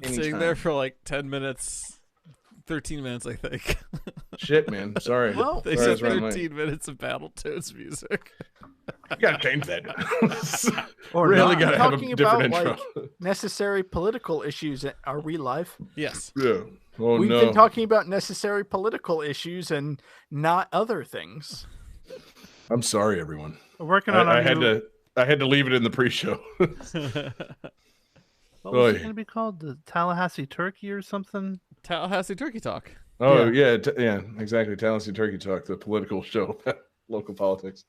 been sitting there for like 10 minutes, 13 minutes, I think. Shit, man. Sorry. Well, They Sorry, said that's 13 minutes of Battletoads music. You gotta change that. Or really not. gotta have a Talking different about intro. like necessary political issues. Are we live? Yes. Yeah. Oh We've no. been talking about necessary political issues and not other things. I'm sorry, everyone. We're working on I had to leave it in the pre-show. What was it going to be called? The Tallahassee Turkey or something? Tallahassee Turkey Talk. Oh yeah, exactly. Tallahassee Turkey Talk, the political show, local politics.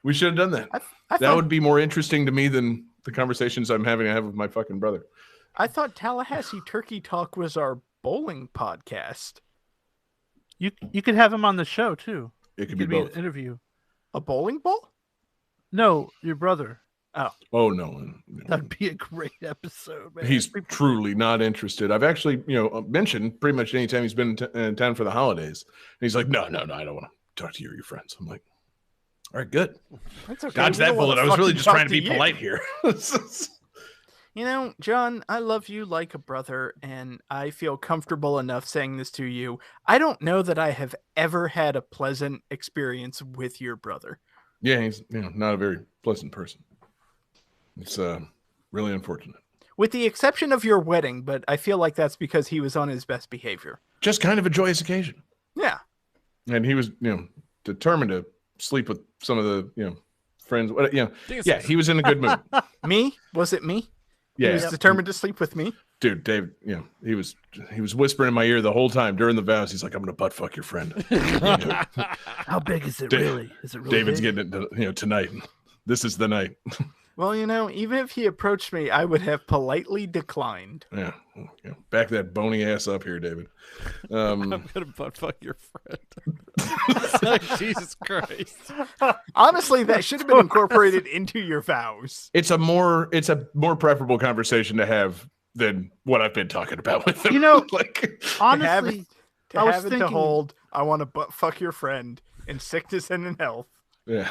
We should have done that. I That would be more interesting to me than the conversations I have with my fucking brother. I thought Tallahassee Turkey Talk was our bowling podcast. You could have him on the show too. It could It be could be both. an interview. A bowling ball? No, your brother. Oh no. That'd be a great episode, man. He's truly not interested. I've actually, mentioned pretty much anytime he's been in town for the holidays. And he's like, no, I don't want to talk to you or your friends. I'm like, all right, good. That's okay. Dodge We that don't wanna bullet. I was really fucking just talk trying to be you. polite here. You know, John, I love you like a brother, and I feel comfortable enough saying this to you. I don't know that I have ever had a pleasant experience with your brother. Yeah, he's not a very pleasant person. It's really unfortunate. With the exception of your wedding, but I feel like that's because he was on his best behavior. Just kind of a joyous occasion. Yeah. And he was, determined to sleep with some of the, friends. Yeah, he was in a good mood. Me? Was it me? He Yeah, was determined to sleep with me? dude, Dave. He was whispering in my ear the whole time during the vows. He's like, "I'm gonna butt fuck your friend." How big is it Dave- really? Is it really David's big? getting it, tonight. This is the night. Well, even if he approached me, I would have politely declined. Yeah, back that bony ass up here, David. I'm gonna butt fuck your friend. It's like, Jesus Christ. Honestly, that should have been incorporated into your vows. It's a more preferable conversation to have than what I've been talking about with him. like Honestly, To I was have it to thinking- hold, I want to butt fuck your friend in sickness and in health. yeah.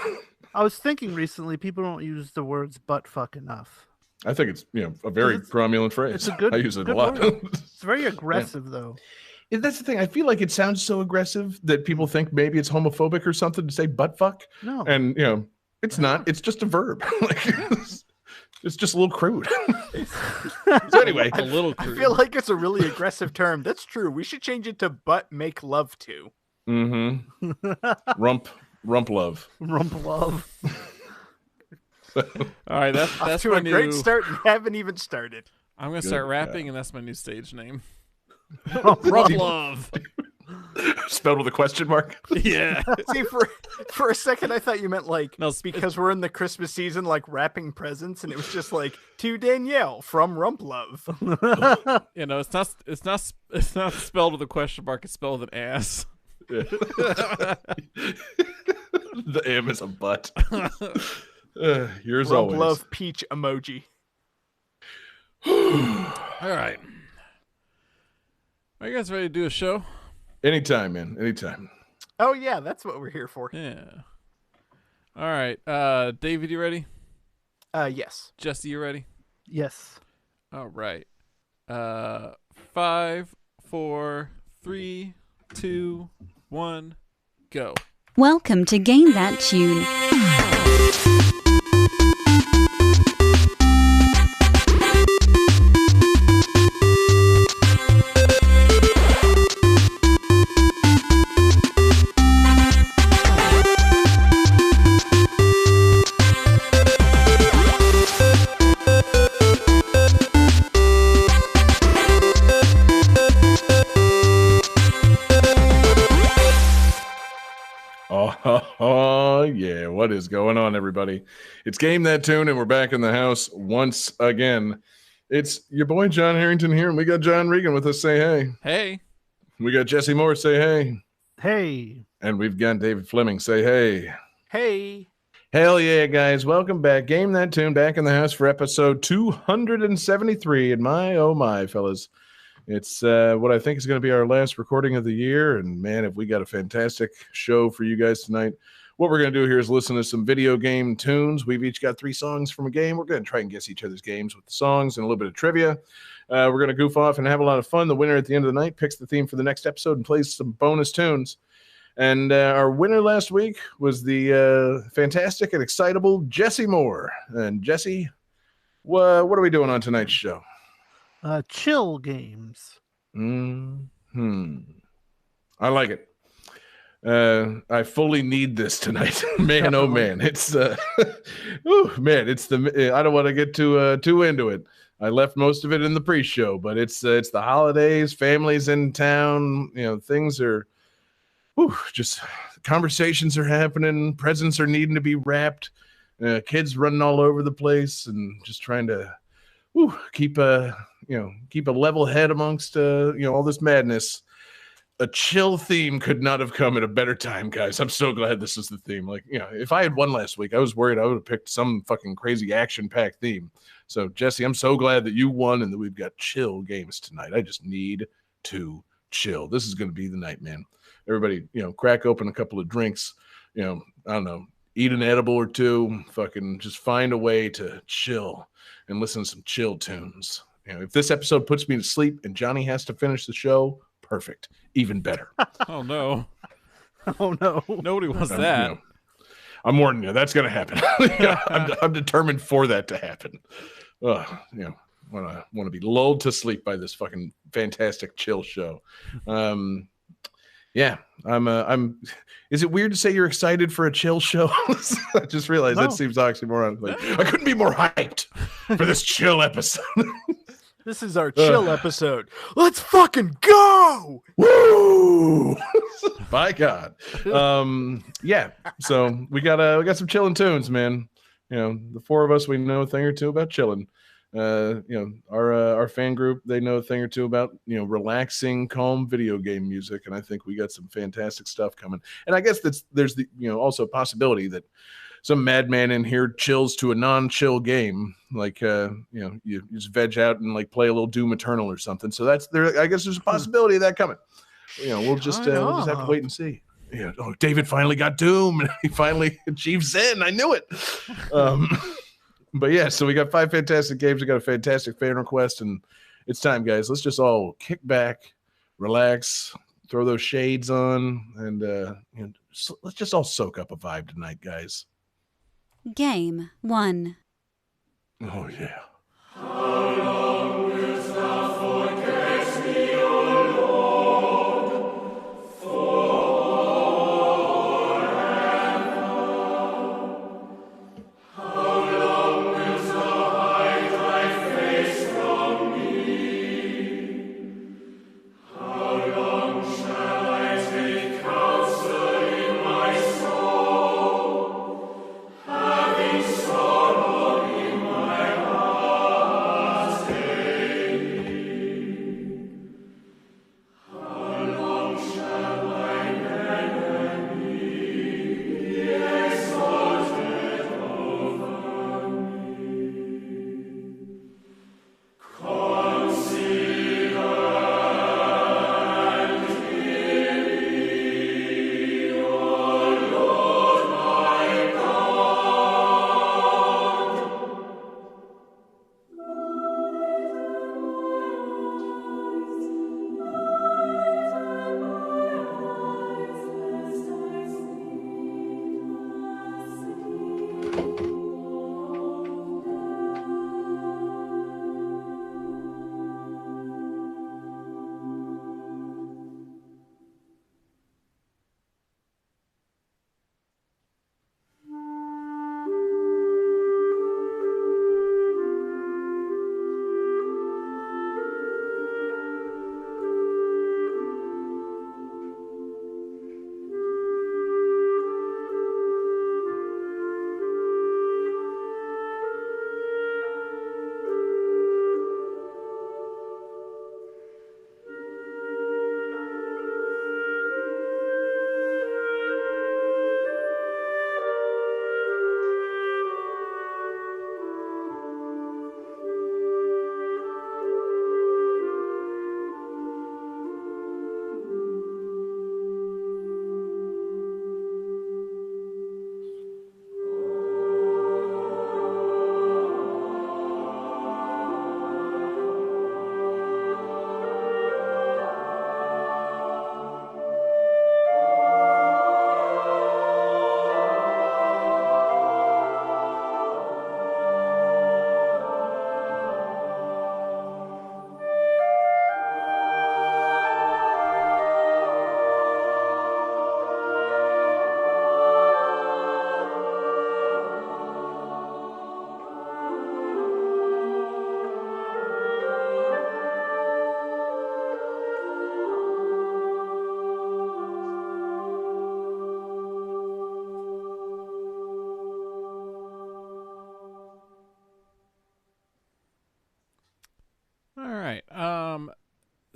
I was thinking recently, people don't use the words butt fuck enough. I think it's a very cromulent phrase. It's a good. I use it a good lot. word. It's very aggressive, though. That's the thing. I feel like it sounds so aggressive that people think maybe it's homophobic or something to say butt fuck. No, And it's not. It's just a verb. It's just a little crude. So anyway, A little I crude. feel like it's a really aggressive term. That's true. We should change it to butt make love to. rump love. rump love. All right, that's Off to my a great new. start and haven't even started. I'm gonna Good start God. rapping, and that's my new stage name. Rump Rump love. Love. Spelled with a question mark. Yeah. See, for a second, I thought you meant like No, because we're in the Christmas season, like wrapping presents, and it was just like to Danielle from Rump Love. It's not spelled with a question mark. It's spelled with an ass. Yeah. The M is a butt. Yours Rump always. Love peach emoji. All right. Are you guys ready to do a show? Anytime, man. Anytime. Oh yeah, that's what we're here for. Yeah. All right. David, you ready? Yes. Jesse, you ready? Yes. All right. 5, 4, 3, 2, 1, go. Welcome to Gain That Tune. Oh, yeah. What is going on, everybody? It's Game That Tune, and we're back in the house once again. It's your boy, John Harrington here, and we got John Regan with us. Say hey. Hey. We got Jesse Moore. Say hey. Hey. And we've got David Fleming. Say hey. Hey. Hell yeah, guys. Welcome back. Game That Tune back in the house for episode 273. And my, oh my, fellas. It's what I think is going to be our last recording of the year. And man, have we got a fantastic show for you guys tonight. What we're going to do here is listen to some video game tunes. We've each got 3 songs from a game. We're going to try and guess each other's games with the songs and a little bit of trivia. We're going to goof off and have a lot of fun. The winner at the end of the night picks the theme for the next episode and plays some bonus tunes. And our winner last week was the fantastic and excitable Jesse Moore. And Jesse, what are we doing on tonight's show? Chill games. I like it. I fully need this tonight. Man, oh man. It's man, it's the I don't want to get too into it. I left most of it in the pre-show, but it's the holidays, families in town, things are just conversations are happening, presents are needing to be wrapped, kids running all over the place, and just trying to keep a level head amongst all this madness. A chill theme could not have come at a better time, guys. I'm so glad this is the theme. If I had won last week, I was worried I would have picked some fucking crazy action-packed theme. So, Jesse, I'm so glad that you won and that we've got chill games tonight. I just need to chill. This is going to be the night, man. Everybody, crack open a couple of drinks, I don't know, eat an edible or two, fucking just find a way to chill and listen to some chill tunes. If this episode puts me to sleep and Johnny has to finish the show, perfect. Even better. Oh, no. Oh, no. Nobody wants that. I'm warning you. That's going to happen. I'm determined for that to happen. Want to be lulled to sleep by this fucking fantastic chill show. Yeah, I'm. Is it weird to say you're excited for a chill show? I just realized that seems oxymoron. I couldn't be more hyped for this chill episode. This is our chill episode. Let's fucking go! Woo! By God. Yeah. So we got some chilling tunes, man. The 4 of us, we know a thing or two about chilling. Our fan group, they know a thing or two about relaxing, calm video game music, and I think we got some fantastic stuff coming. And I guess there's the also a possibility that some madman in here chills to a non-chill game, you just veg out and play a little Doom Eternal or something. So that's there. I guess there's a possibility of that coming. We'll just have to wait and see. David finally got Doom, and he finally achieved Zen. I knew it. But yeah, so we got 5 fantastic games. We got a fantastic fan request, and it's time, guys. Let's just all kick back, relax, throw those shades on, and let's just all soak up a vibe tonight, guys. Game 1. Oh, yeah.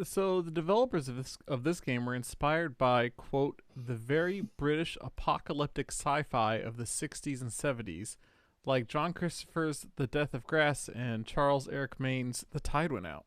So the developers of this game were inspired by, quote, the very British apocalyptic sci-fi of the 60s and 70s, like John Christopher's The Death of Grass and Charles Eric Main's The Tide Went Out.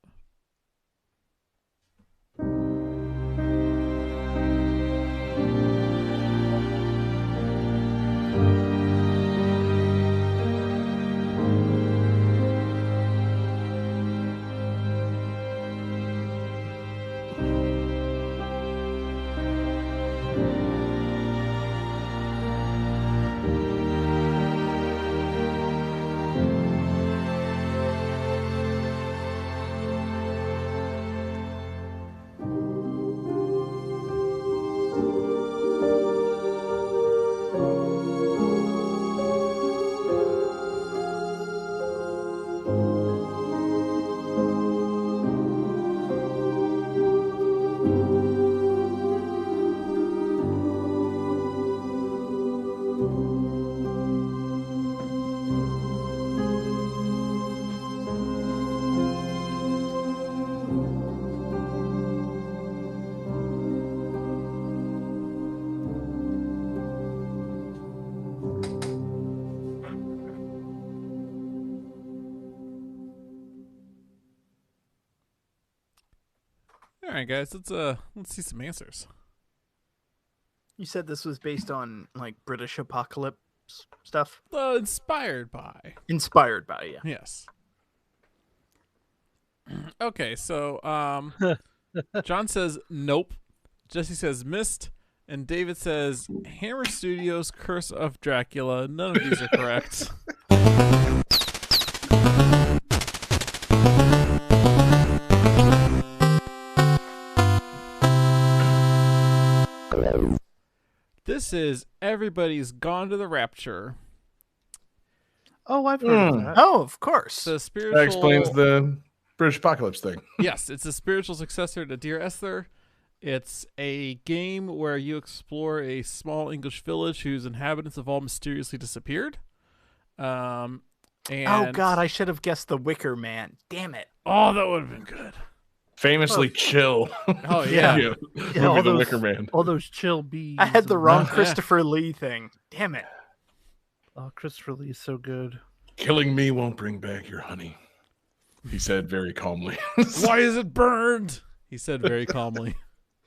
All right, guys, let's see some answers. You said this was based on like British apocalypse stuff? Inspired by. Inspired by, yeah. Yes. Okay, so John says nope. Jesse says missed. And David says Hammer Studios' Curse of Dracula. None of these are correct. This is Everybody's Gone to the Rapture. Oh, I've heard of that. Oh, of course. The spiritual... That explains the British apocalypse thing. Yes, it's a spiritual successor to Dear Esther. It's a game where you explore a small English village whose inhabitants have all mysteriously disappeared. And Oh God, I should have guessed The Wicker Man. Damn it. Oh, that would have been good. Famously chill. Oh yeah. Yeah, Movie all The those- Wicker Man. All those chill bees. I had the and- wrong Yeah. Christopher Lee thing. Damn it. Oh, Christopher Lee is so good. Killing me won't bring back your honey, he said very calmly. Why is it burned? He said very calmly.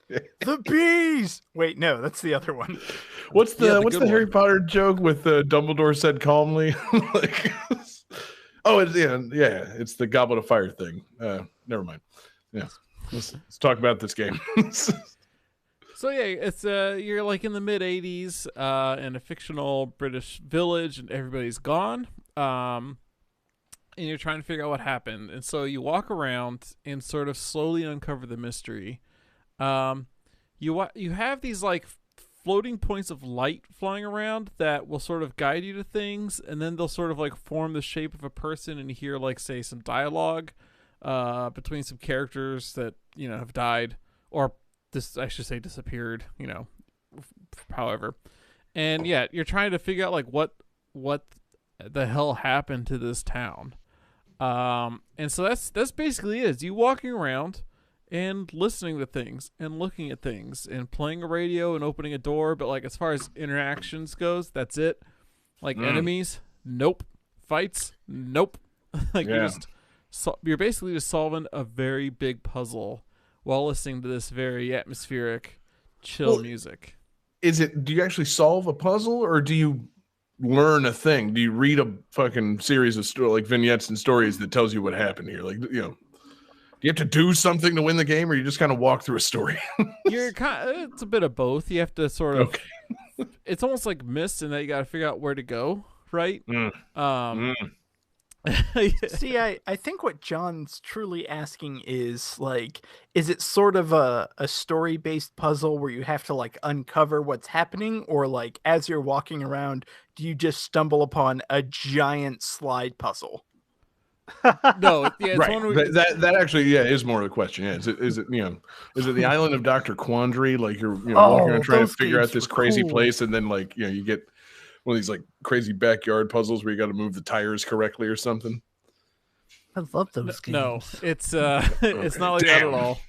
The bees. Wait, no, that's the other one. What's the Yeah, the what's good the Harry one. Potter joke with Dumbledore said calmly? Like, oh, it's it's the Goblet of Fire thing. Never mind. Yeah, let's talk about this game. So yeah, it's you're like in the mid '80s in a fictional British village, and everybody's gone. And you're trying to figure out what happened. And so you walk around and sort of slowly uncover the mystery. You have these like floating points of light flying around that will sort of guide you to things, and then they'll sort of like form the shape of a person, and you hear like say some dialogue between some characters that have died, or this I should say disappeared. However, and yeah, you're trying to figure out like what the hell happened to this town. And so that's basically it. Is you walking around and listening to things and looking at things and playing a radio and opening a door, but like as far as interactions goes, that's it. Like enemies, nope. Fights, nope. Like you're basically just solving a very big puzzle while listening to this very atmospheric, chill music. Do you actually solve a puzzle, or do you learn a thing? Do you read a fucking series of like vignettes and stories that tells you what happened here? Like, do you have to do something to win the game, or you just kind of walk through a story? It's a bit of both. You have to sort of. Okay. It's almost like Myst in that you got to figure out where to go, right? See, I think what John's truly asking is like, is it sort of a story-based puzzle where you have to like uncover what's happening, or like as you're walking around, do you just stumble upon a giant slide puzzle? No, yeah, it's Right. one where That actually, is more of the question. Yeah, is it is it the island of Dr. Quandary? Like you're walking around trying to those figure out games this were crazy cool. place, and then like you get one of these like crazy backyard puzzles where you got to move the tires correctly or something. I love those games. no, it's it's not like that Damn. at all.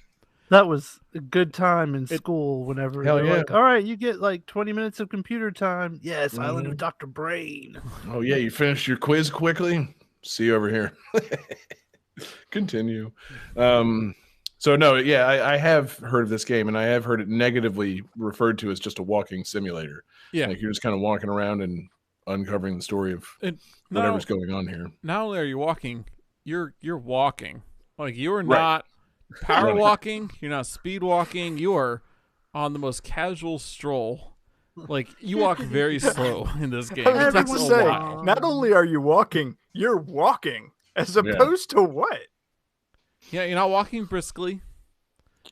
That was a good time in school whenever Hell they're yeah. like, all right, you get like 20 minutes of computer time. Yes, Island Mhm. of Dr. Brain. Oh yeah, you finished your quiz quickly. See you over here. Continue. So no, yeah, I have heard of this game, and I have heard it negatively referred to as just a walking simulator. Yeah. Like you're just kind of walking around and uncovering the story of whatever's going on here. Not only are you walking, you're walking. Like you are Right. not power Right. walking, you're not speed walking, you are on the most casual stroll. Like you walk very slow in this game. I was It about takes to a say, while. not only are you walking, you're walking. As opposed to what? Yeah, you're not walking briskly.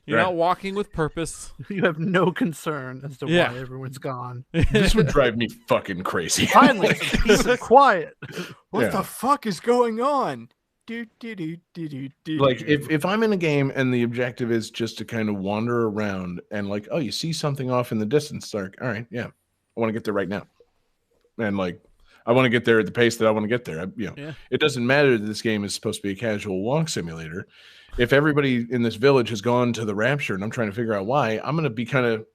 You're Right. not walking with purpose. You have no concern as to Yeah. why everyone's gone. This would drive me fucking crazy. Finally, it's a piece of quiet. What Yeah. the fuck is going on? Do, do, do, do, do, do, Like do. if I'm in a game and the objective is just to kind of wander around and like, oh, you see something off in the distance, it's like, all right, yeah, I want to get there right now, and like I want to get there at the pace that I want to get there. Yeah. It doesn't matter that this game is supposed to be a casual walk simulator. If everybody in this village has gone to the Rapture and I'm trying to figure out why, I'm going to be kind of,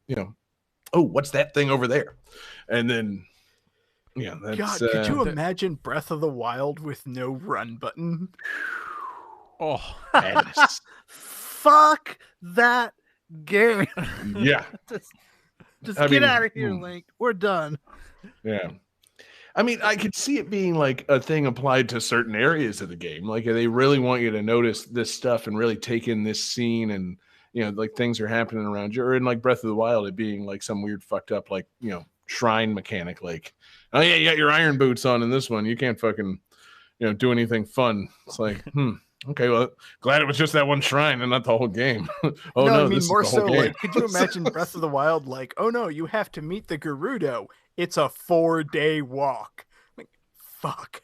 oh, what's that thing over there? And then, yeah, that's God, could you imagine Breath of the Wild with no run button? Oh, madness. Fuck that game. Yeah, Just I get mean, out of here, Link. We're done. yeah. I mean, I could see it being like a thing applied to certain areas of the game. Like they really want you to notice this stuff and really take in this scene, and like things are happening around you. Or in like Breath of the Wild, it being like some weird fucked up like shrine mechanic. Like, oh yeah, you got your iron boots on in this one. You can't fucking do anything fun. It's like, okay, well, glad it was just that one shrine and not the whole game. Oh no, I mean this more is the so. whole game. Like, could you imagine Breath of the Wild? Like, oh no, you have to meet the Gerudo. It's a 4-day walk. Like, fuck.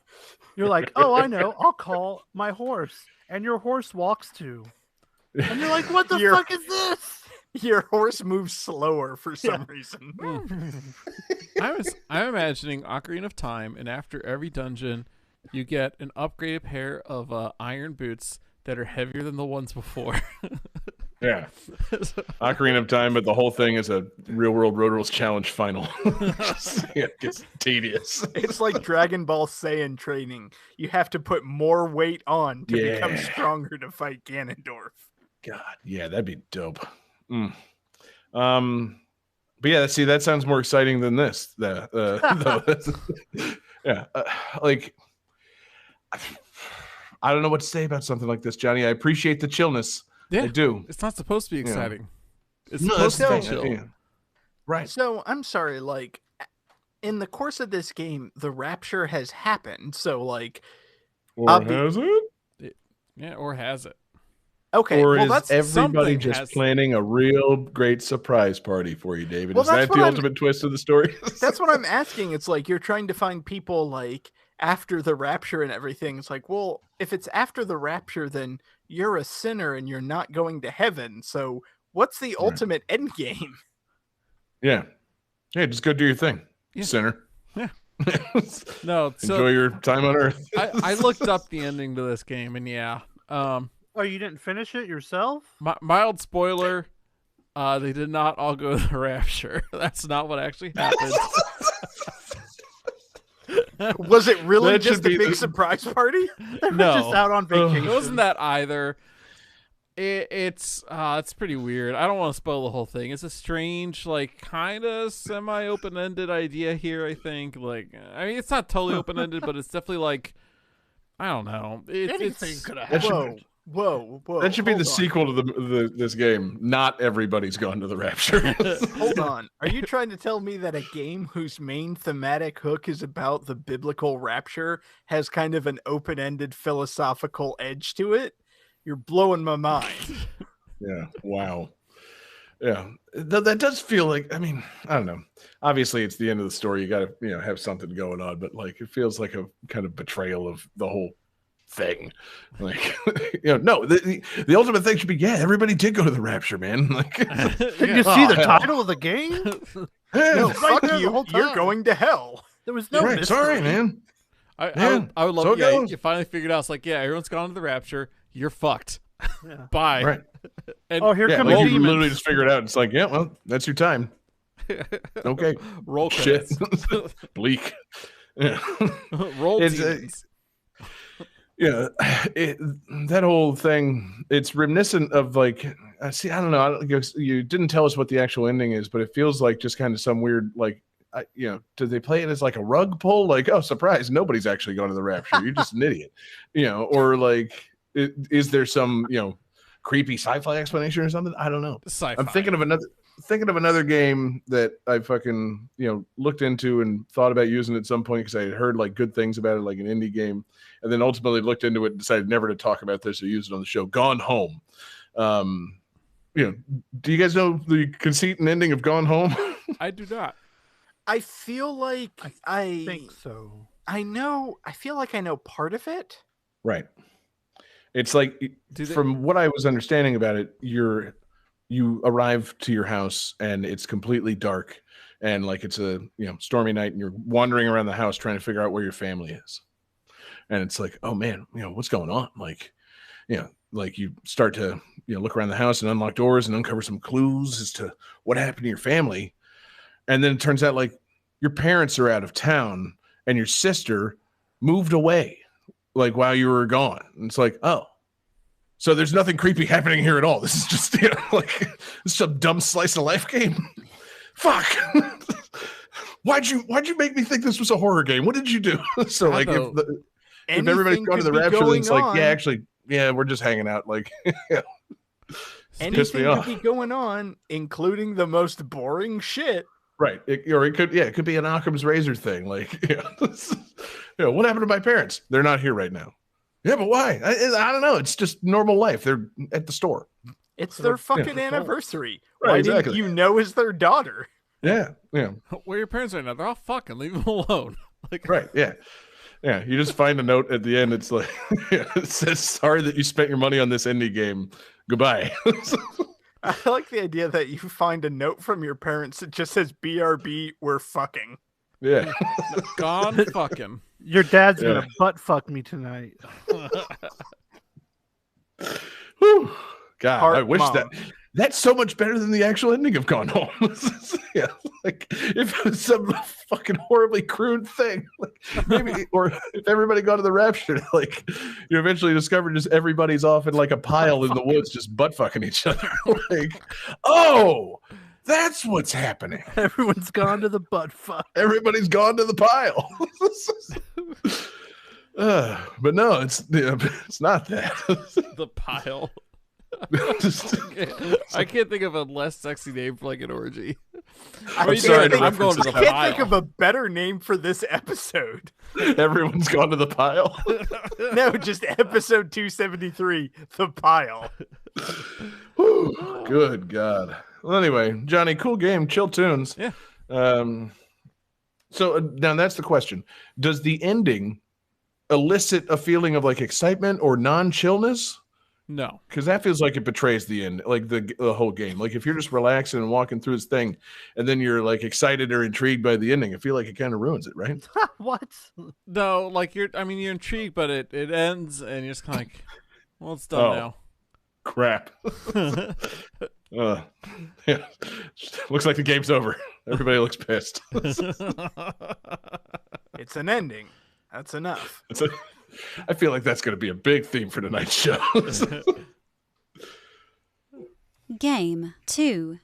You're like, oh, I know. I'll call my horse. And your horse walks too. And you're like, what the Your- fuck is this? Your horse moves slower for some reason. I'm imagining Ocarina of Time, and after every dungeon, you get an upgraded pair of iron boots that are heavier than the ones before. Yeah. Ocarina of Time, but the whole thing is a Real World Road Rules Challenge final. It gets tedious. It's like Dragon Ball Saiyan training. You have to put more weight on to become Yeah. stronger to fight Ganondorf. God, yeah, that'd be dope. But yeah, see, that sounds more exciting than this. Though. Yeah, like I don't know what to say about something like this, Johnny. I appreciate the chillness. Yeah, I do. it's not supposed to be exciting. It's No, supposed to be that's the chill. thing. Yeah. Right. So I'm sorry, like in the course of this game, the rapture has happened. So like, Or has it? Yeah, or has it? okay, Or well is that's everybody something just has- planning a real great surprise party for you, David? Well, Is that that's the what I'm- ultimate twist of the story? that's what I'm asking. It's like you're trying to find people like after the rapture and everything. It's like, well, if it's after the rapture, then you're a sinner and you're not going to heaven. So what's the ultimate end game? Yeah. Yeah, just go do your thing, Yeah. sinner. Yeah. No, so Enjoy your time on Earth. I looked up the ending to this game, and yeah, Oh, you didn't finish it yourself? mild spoiler, they did not all go to the rapture. That's not what actually happened. Was it really That should just a be big the- surprise party? They were No. just out on vacation. It wasn't that either. It's pretty weird. I don't want to spoil the whole thing. It's a strange, like, kind of semi open-ended idea here. I think, like, I mean, it's not totally open-ended, but it's definitely like, I don't know. Anything It's could have That should- happened. Whoa! That should be the hold on. sequel to this game. Not everybody's gone to the rapture. Hold on. Are you trying to tell me that a game whose main thematic hook is about the biblical rapture has kind of an open-ended philosophical edge to it? You're blowing my mind. Yeah. Wow. Yeah. That does feel like, I mean, I don't know. Obviously, it's the end of the story. You got to, have something going on, but like it feels like a kind of betrayal of the whole thing. Like, no, the ultimate thing should be, yeah, everybody did go to the rapture, man. Like, Did you see the hell. title of the game? yeah, No, right fuck there the you. whole You're time. going to hell. There was no right, mystery. sorry, man. I Yeah, would love. so it Yeah, goes. you finally figured out. It's like, yeah, everyone's gone to the rapture. You're fucked. Yeah. Bye. Right. And Oh, here Yeah, come like the you demons. literally just figure it out. It's like, yeah, well, that's your time. Okay. roll Shit. credits. Bleak. Yeah. Roll It's, demons. Yeah, that whole thing, it's reminiscent of like, see, I don't know. You didn't tell us what the actual ending is, but it feels like just kind of some weird, like, do they play it as like a rug pull? Like, oh, surprise, nobody's actually going to the rapture. You're just an idiot, or like, is there some, creepy sci-fi explanation or something? I don't know. Sci-fi. I'm thinking of another game that I fucking looked into and thought about using at some point because I had heard like good things about it, like an indie game, and then ultimately looked into it and decided never to talk about this or use it on the show. Gone Home. Do you guys know the conceit and ending of Gone Home? I do not. I feel like I think so. I feel like I know part of it. Right. It's like, from what I was understanding about it, you arrive to your house and it's completely dark and like it's a stormy night and you're wandering around the house trying to figure out where your family is. And it's like, oh man, what's going on? Like, like you start to look around the house and unlock doors and uncover some clues as to what happened to your family. And then it turns out like your parents are out of town and your sister moved away like while you were gone. And it's like, oh, so there's nothing creepy happening here at all. This is just like some dumb slice of life game. Fuck. Why'd you make me think this was a horror game? What did you do? So like if everybody's going to the rapture, then it's like, yeah, actually, yeah, we're just hanging out. Like, anything could be going on, including the most boring shit. Right. It could be an Occam's razor thing. Like, what happened to my parents? They're not here right now. Yeah, but why? I don't know. It's just normal life. They're at the store. It's their fucking anniversary. Right, why exactly. didn't you know is their daughter? Yeah. Where are your parents right now? They're all fucking. Leave them alone. Like, right. Yeah. Yeah. You just find a note at the end. It's like, it says, sorry that you spent your money on this indie game. Goodbye. I like the idea that you find a note from your parents that just says, BRB, we're fucking. Yeah. Gone fucking. Your dad's gonna butt fuck me tonight. Whew. God, Heart I wish mom. that's so much better than the actual ending of Gone Home. Yeah, like if it was some fucking horribly crude thing, like maybe, or if everybody got to the rapture, like you eventually discover just everybody's off in like a pile in the woods, just butt fucking each other. Like, oh, that's what's happening. Everyone's gone to the butt fuck. Everybody's gone to the pile. But no, it's not that. The pile. Just- I can't think of a less sexy name for like an orgy. I'm sorry to I'm going to reference the I can't pile. think of a better name for this episode. Everyone's gone to the pile. No, just episode 273, The Pile. Whew, good God. Well, anyway, Johnny, cool game, chill tunes. Yeah. So now that's the question. Does the ending elicit a feeling of like excitement or non-chillness? No. Because that feels like it betrays the end, like the whole game. Like if you're just relaxing and walking through this thing and then you're like excited or intrigued by the ending, I feel like it kind of ruins it, right? What? No, like you're intrigued, but it ends and you're just kind of like, well, it's done Crap. Yeah. Looks like the game's over. Everybody looks pissed. now. It's an ending. That's enough. I feel like that's going to be a big theme for tonight's show. Game 2.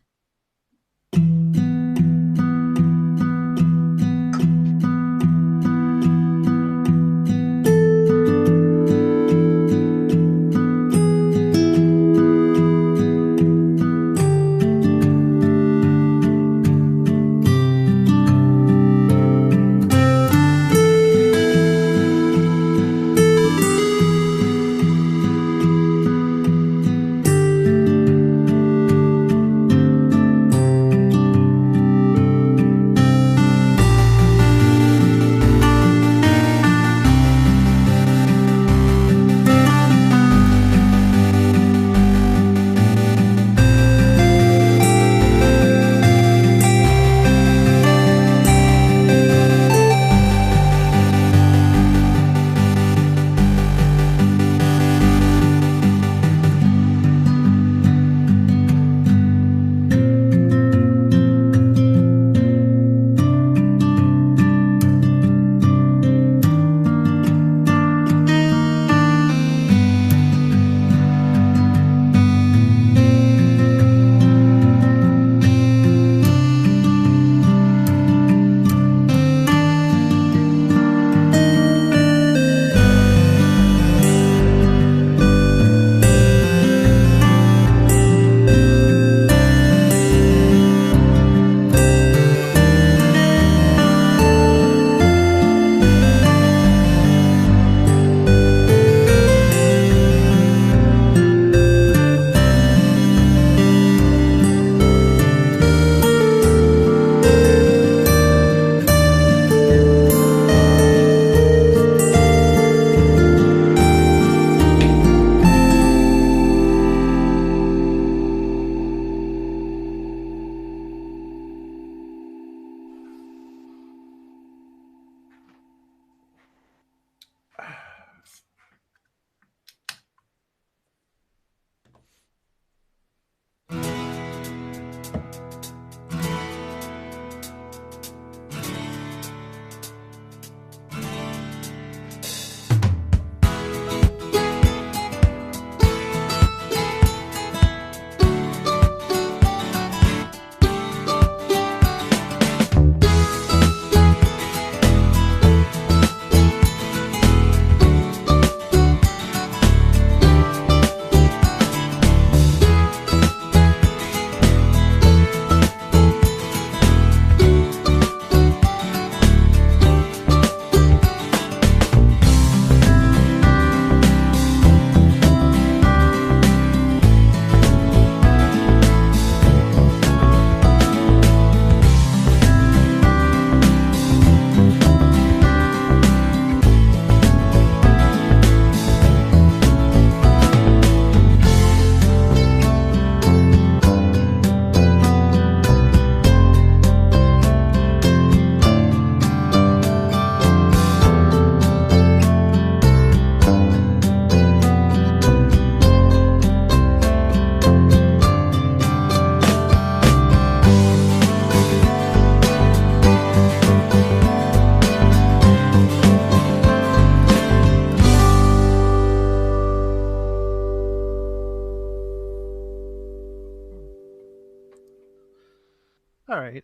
All right.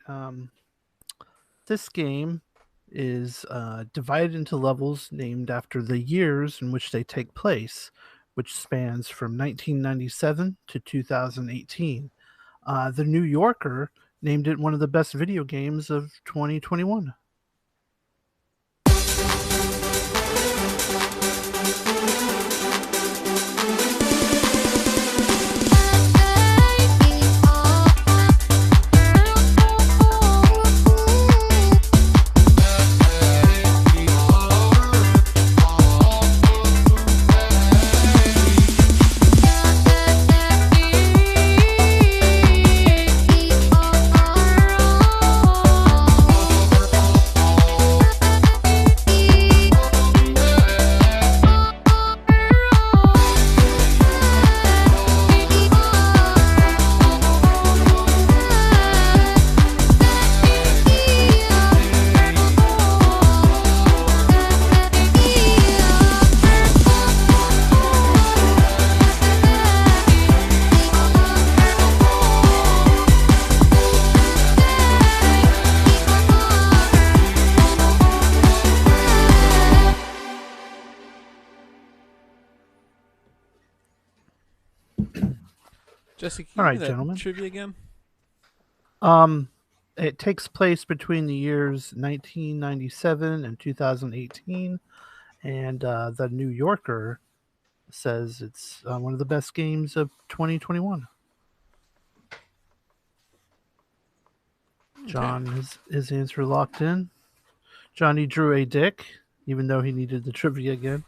This game is divided into levels named after the years in which they take place, which spans from 1997 to 2018. The New Yorker named it one of the best video games of 2021. Jesse, can All you right, give me that gentlemen. trivia again? It takes place between the years 1997 and 2018, and the New Yorker says it's one of the best games of 2021. John has his answer locked in. Johnny drew a dick, even though he needed the trivia again.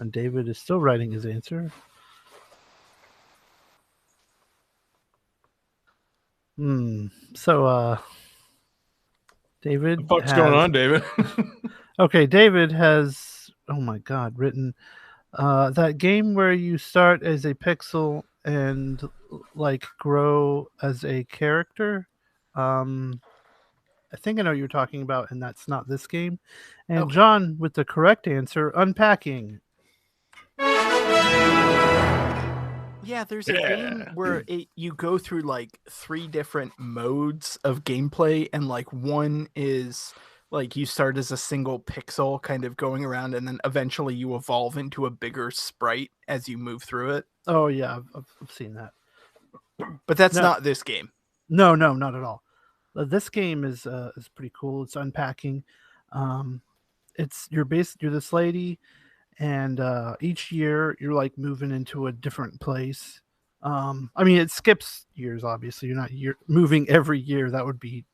And David is still writing his answer. So David, What's going on, David? Okay, David has, oh my God, written that game where you start as a pixel and like grow as a character. I think I know what you're talking about, and that's not this game. And Okay. John with the correct answer, Unpacking. Yeah, there's a game where you go through like 3 different modes of gameplay, and like one is like you start as a single pixel kind of going around, and then eventually you evolve into a bigger sprite as you move through it. Oh yeah, I've seen that. But that's No. not this game. No, not at all. This game is pretty cool. It's Unpacking. You're this lady, and each year you're like moving into a different place. I mean, it skips years. Obviously, you're moving every year. That would be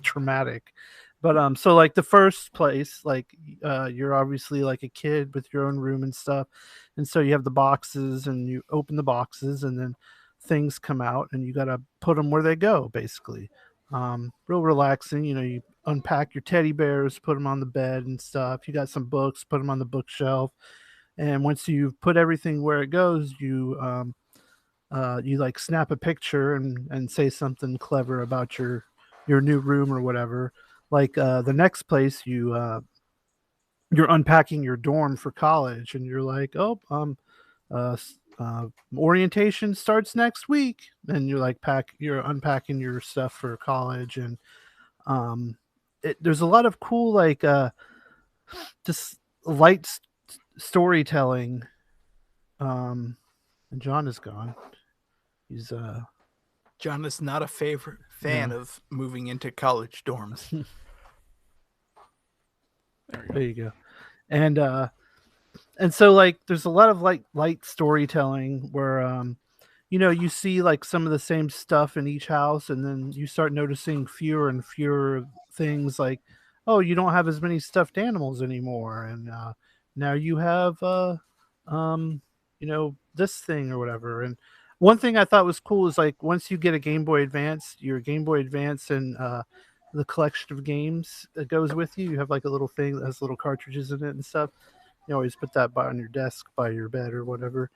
traumatic. But so like the first place, like you're obviously like a kid with your own room and stuff, and so you have the boxes, and you open the boxes, and then things come out, and you gotta put them where they go, basically. Real relaxing. You know, you unpack your teddy bears, put them on the bed and stuff. You got some books, put them on the bookshelf, and once you've put everything where it goes, you like snap a picture and say something clever about your new room or whatever. Like the next place you're unpacking your dorm for college, and you're like, orientation starts next week, and you're like you're unpacking your stuff for college. And there's a lot of cool like just light storytelling. And John is gone. He's John is not a fan of moving into college dorms. There you go. And so like there's a lot of like light storytelling where you see like some of the same stuff in each house, and then you start noticing fewer and fewer things, like, oh, you don't have as many stuffed animals anymore, and now you have this thing or whatever. And one thing I thought was cool is like once you get a Game Boy Advance, your Game Boy Advance and the collection of games that goes with you have like a little thing that has little cartridges in it and stuff. You always put that on your desk by your bed or whatever.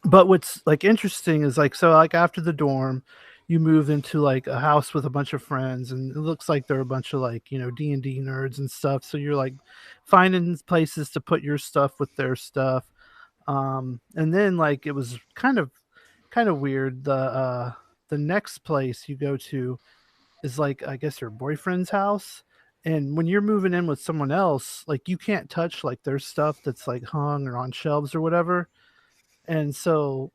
But what's like interesting is like, so like after the dorm, you move into like a house with a bunch of friends, and it looks like they're a bunch of like, D&D nerds and stuff. So you're like finding places to put your stuff with their stuff. And then like it was kind of weird. The next place you go to is like I guess your boyfriend's house. And when you're moving in with someone else, like you can't touch like their stuff that's like hung or on shelves or whatever. And so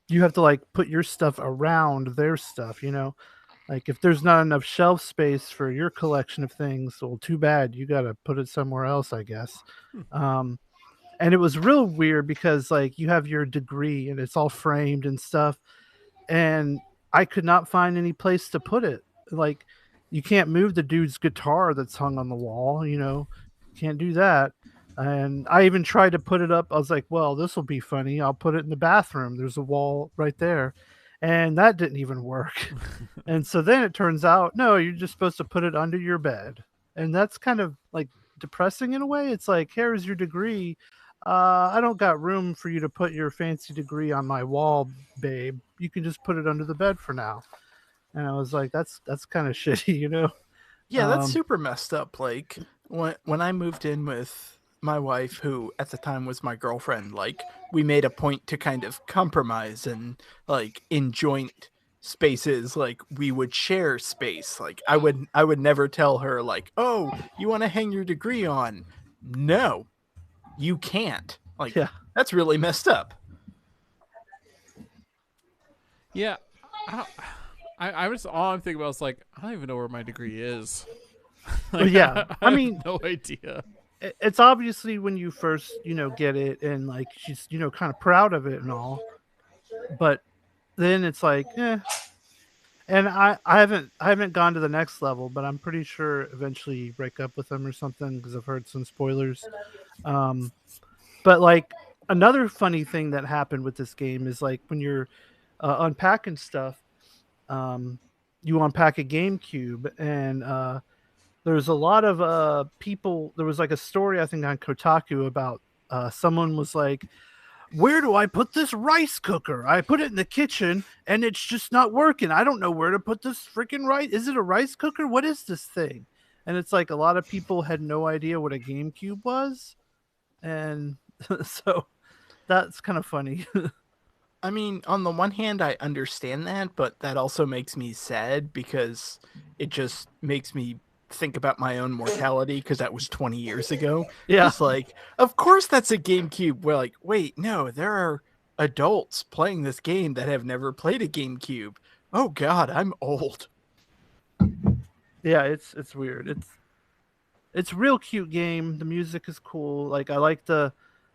you have to like put your stuff around their stuff, you know. Like if there's not enough shelf space for your collection of things, well too bad, you got to put it somewhere else, I guess. Um and it was real weird because like you have your degree and it's all framed and stuff, and I could not find any place to put it. Like you can't move the dude's guitar that's hung on the wall, you know. Can't do that. And I even tried to put it up. I was like, well, this will be funny. I'll put it in the bathroom. There's a wall right there. And that didn't even work. And so then it turns out, no, you're just supposed to put it under your bed. And that's kind of like depressing in a way. It's like, here's your degree. I don't got room for you to put your fancy degree on my wall, babe. You can just put it under the bed for now. And I was like, that's kind of shitty, you know? Yeah, that's Um, super messed up. Like when I moved in with my wife, who at the time was my girlfriend, like we made a point to kind of compromise and like in joint spaces, like we would share space. Like I would never tell her like, "Oh, you want to hang your degree on?" No, you can't. Like yeah. that's really messed up. Yeah, I, don't, I was all I'm thinking about is like I don't even know where my degree is. Well, yeah. I I have mean, no idea. it's obviously when you first, you know, get it and like she's, you know, kind of proud of it and all. But then it's like, and I haven't gone to the next level, but I'm pretty sure eventually you break up with them or something because I've heard some spoilers. Um, but like another funny thing that happened with this game is like when you're unpacking stuff, um, you unpack a GameCube, and there's a lot of people. There was like a story I think on Kotaku about someone was like, where do I put this rice cooker? I put it in the kitchen and it's just not working. I don't know where to put this freaking rice. Is it a rice cooker? What is this thing? And it's like a lot of people had no idea what a GameCube was. And so that's kind of funny. I mean, on the one hand, I understand that, but that also makes me sad because it just makes me think about my own mortality because that was 20 years ago. Yeah. It's like, of course that's a GameCube. We're like, wait, no, there are adults playing this game that have never played a GameCube. Oh God, I'm old. Yeah, it's weird. It's real cute game. The music is cool. Like I like the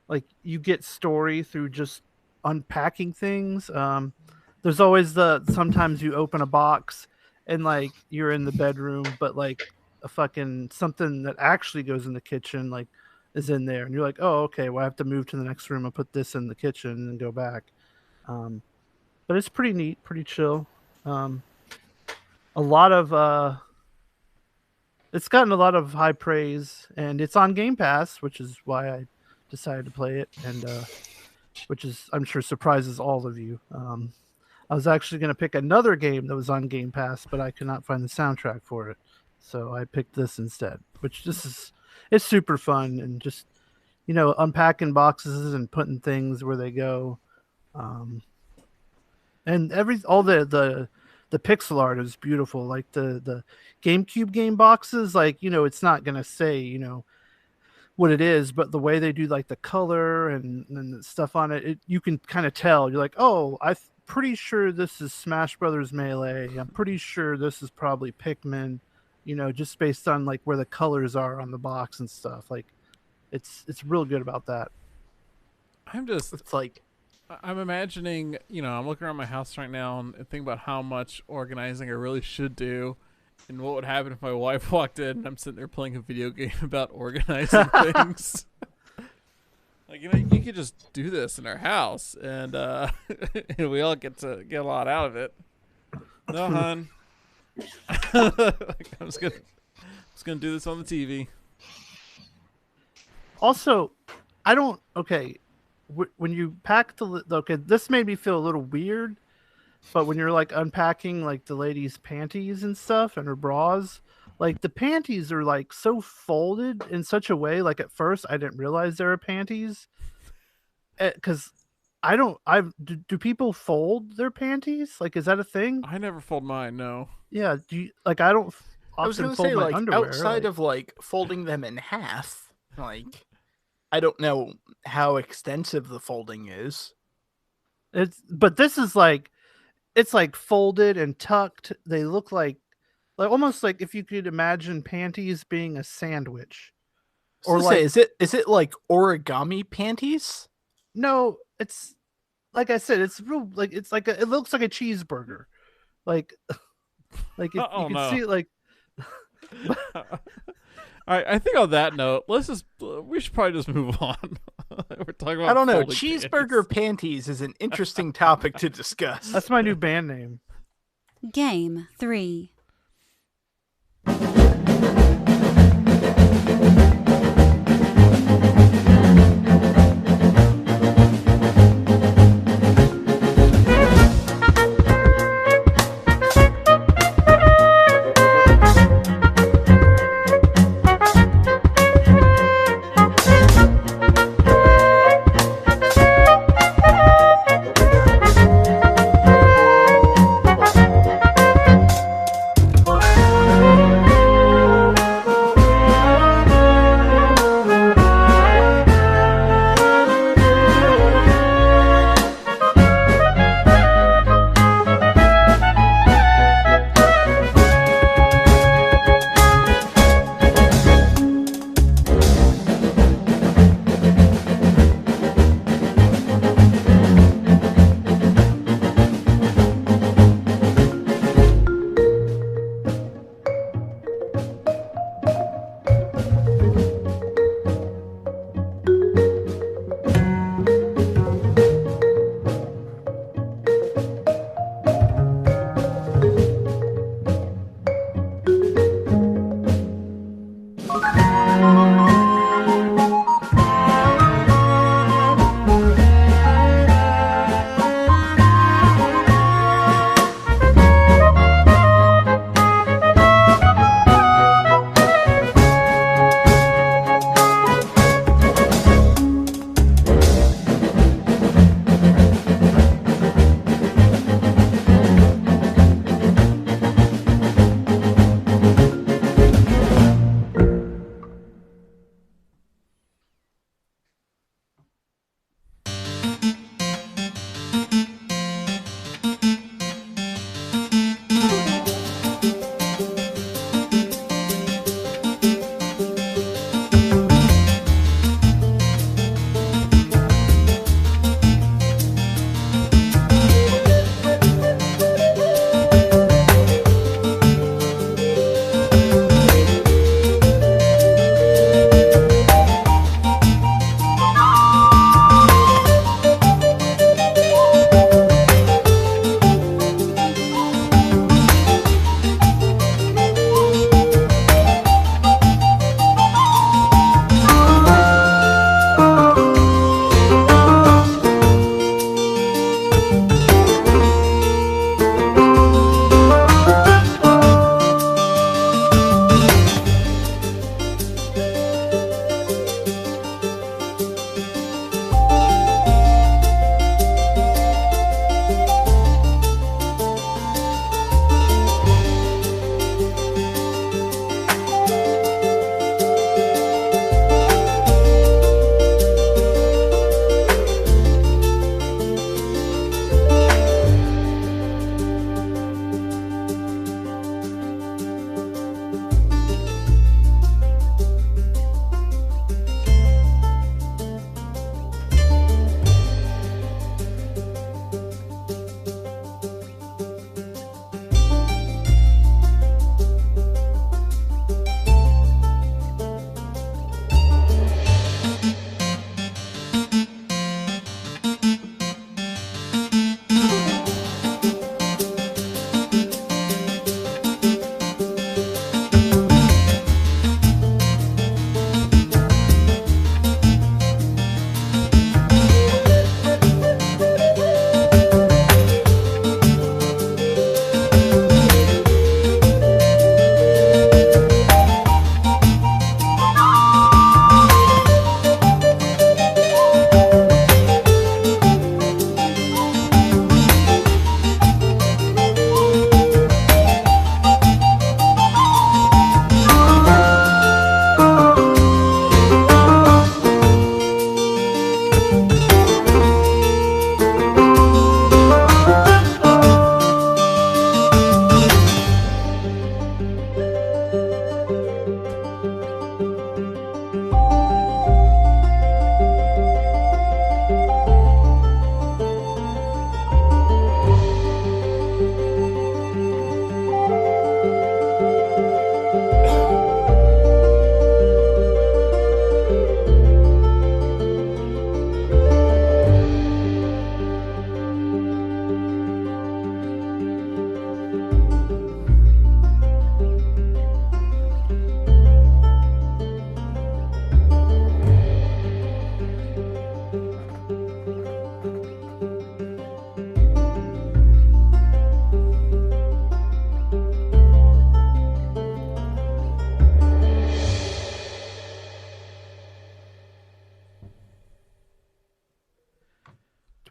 like you get story through just unpacking things. There's always the sometimes you open a box and like you're in the bedroom, but like a fucking something that actually goes in the kitchen like is in there, and you're like, oh okay, well I have to move to the next room and put this in the kitchen and go back. Um, but it's pretty neat, pretty chill. Um, a lot of it's gotten a lot of high praise, and it's on Game Pass, which is why I decided to play it, and which is I'm sure surprises all of you. I was actually going to pick another game that was on Game Pass, but I could not find the soundtrack for it, so I picked this instead. Which this is it's super fun and just unpacking boxes and putting things where they go, um, and all the pixel art is beautiful. Like the GameCube game boxes, like it's not gonna say what it is, but the way they do like the color and the stuff on it, you can kind of tell. You're like, oh, pretty sure this is Smash Brothers Melee. I'm pretty sure this is probably Pikmin. Just based on like where the colors are on the box and stuff. Like, it's real good about that. It's like, I'm imagining, I'm looking around my house right now and thinking about how much organizing I really should do, and what would happen if my wife walked in and I'm sitting there playing a video game about organizing things. Like, you could just do this in our house, and and we all get to get a lot out of it. No, hon. Like, I'm just gonna do this on the TV. Also, I don't. Okay, when you pack okay, this made me feel a little weird. But when you're like unpacking like the lady's panties and stuff and her bras, like the panties are like so folded in such a way. Like at first I didn't realize they were panties, because I don't. Do people fold their panties? Like, is that a thing? I never fold mine. No. Yeah. Do you like? I don't. I was often gonna fold say my like underwear, outside of like folding them in half, like I don't know how extensive the folding is. but this is like, it's like folded and tucked. They look like almost like if you could imagine panties being a sandwich. Or Or like is it like origami panties? no, it's like I said, it's real like it's like it looks like a cheeseburger, like like if Oh, you can no. see it, like All right. I think on that note, we should probably just move on. We're talking about. I don't know. folding Cheeseburger panties. panties is an interesting topic to discuss. that's my new band name. Game 3.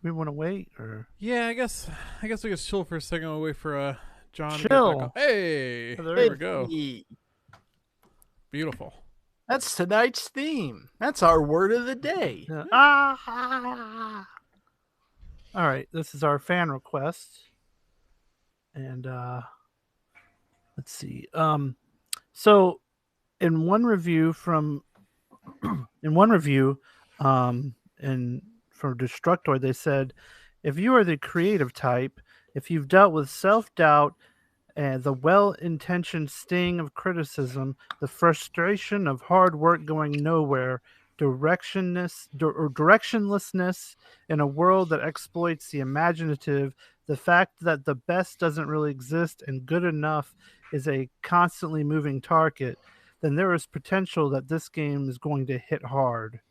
we want to wait or Yeah, I guess we can chill for a second. We'll wait for John to get back Chill. on. Hey, Oh, there there you we go. Hey, Beautiful. that's tonight's theme. That's our word of the day. All right, this is our fan request, and let's see. So in one review and for Destructoid, they said, if you are the creative type, if you've dealt with self-doubt and the well-intentioned sting of criticism, the frustration of hard work going nowhere, directionlessness in a world that exploits the imaginative, the fact that the best doesn't really exist and good enough is a constantly moving target, then there is potential that this game is going to hit hard.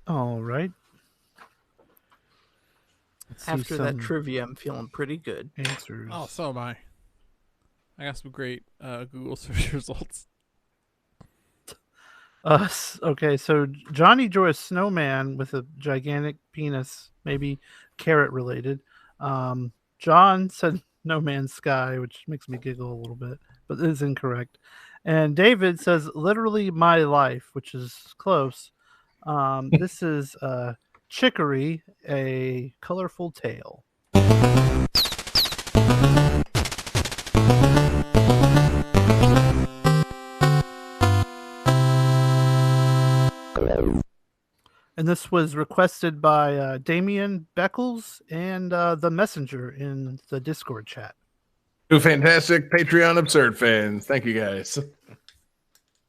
All right. Let's see After that some trivia, I'm feeling pretty good. answers. Oh, so am I. I got some great Google search results. Okay, so Johnny drew a snowman with a gigantic penis, maybe carrot related. John said No Man's Sky, which makes me giggle a little bit, but is incorrect. And David says literally my life, which is close. This is Chicory, a colorful tale. And this was requested by Damien Beckles and the Messenger in the Discord chat. Two fantastic Patreon Absurd fans. Thank you, guys.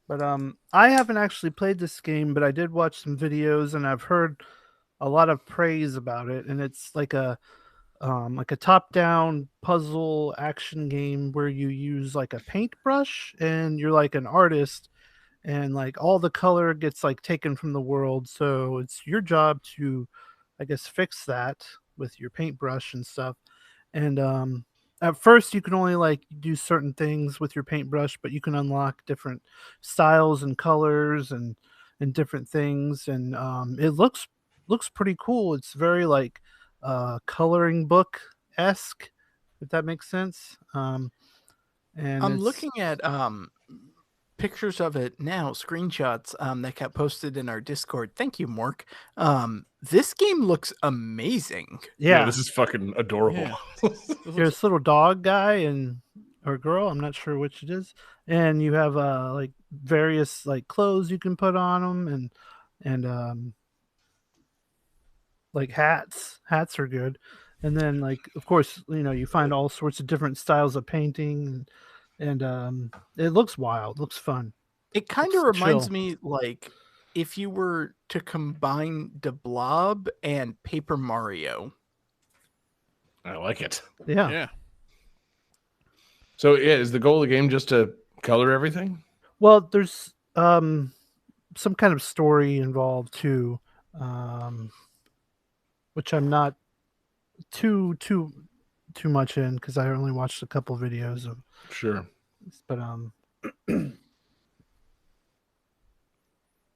But I haven't actually played this game, but I did watch some videos and I've heard a lot of praise about it. And it's like a top-down puzzle action game where you use like a paintbrush and you're like an artist and like all the color gets like taken from the world. So it's your job to, I guess, fix that with your paintbrush and stuff. And at first you can only like do certain things with your paintbrush, but you can unlock different styles and colors and different things. And it looks pretty cool. It's very like coloring book esque, if that makes sense. And I'm it's- looking at pictures of it now, screenshots that got posted in our Discord. Thank you, Mork. This game looks amazing. yeah, this is fucking adorable. Yeah. you're this little dog guy and or girl, I'm not sure which it is, and you have like various like clothes you can put on them, and like hats are good. And then like of course you find all sorts of different styles of painting, and it looks wild, looks fun. It kind It's of reminds chill. me like if you were to combine the Blob and Paper Mario. I like it. Yeah, Yeah. So yeah, is the goal of the game just to color everything? well there's some kind of story involved too, which I'm not too much in because I only watched a couple videos of. Sure. But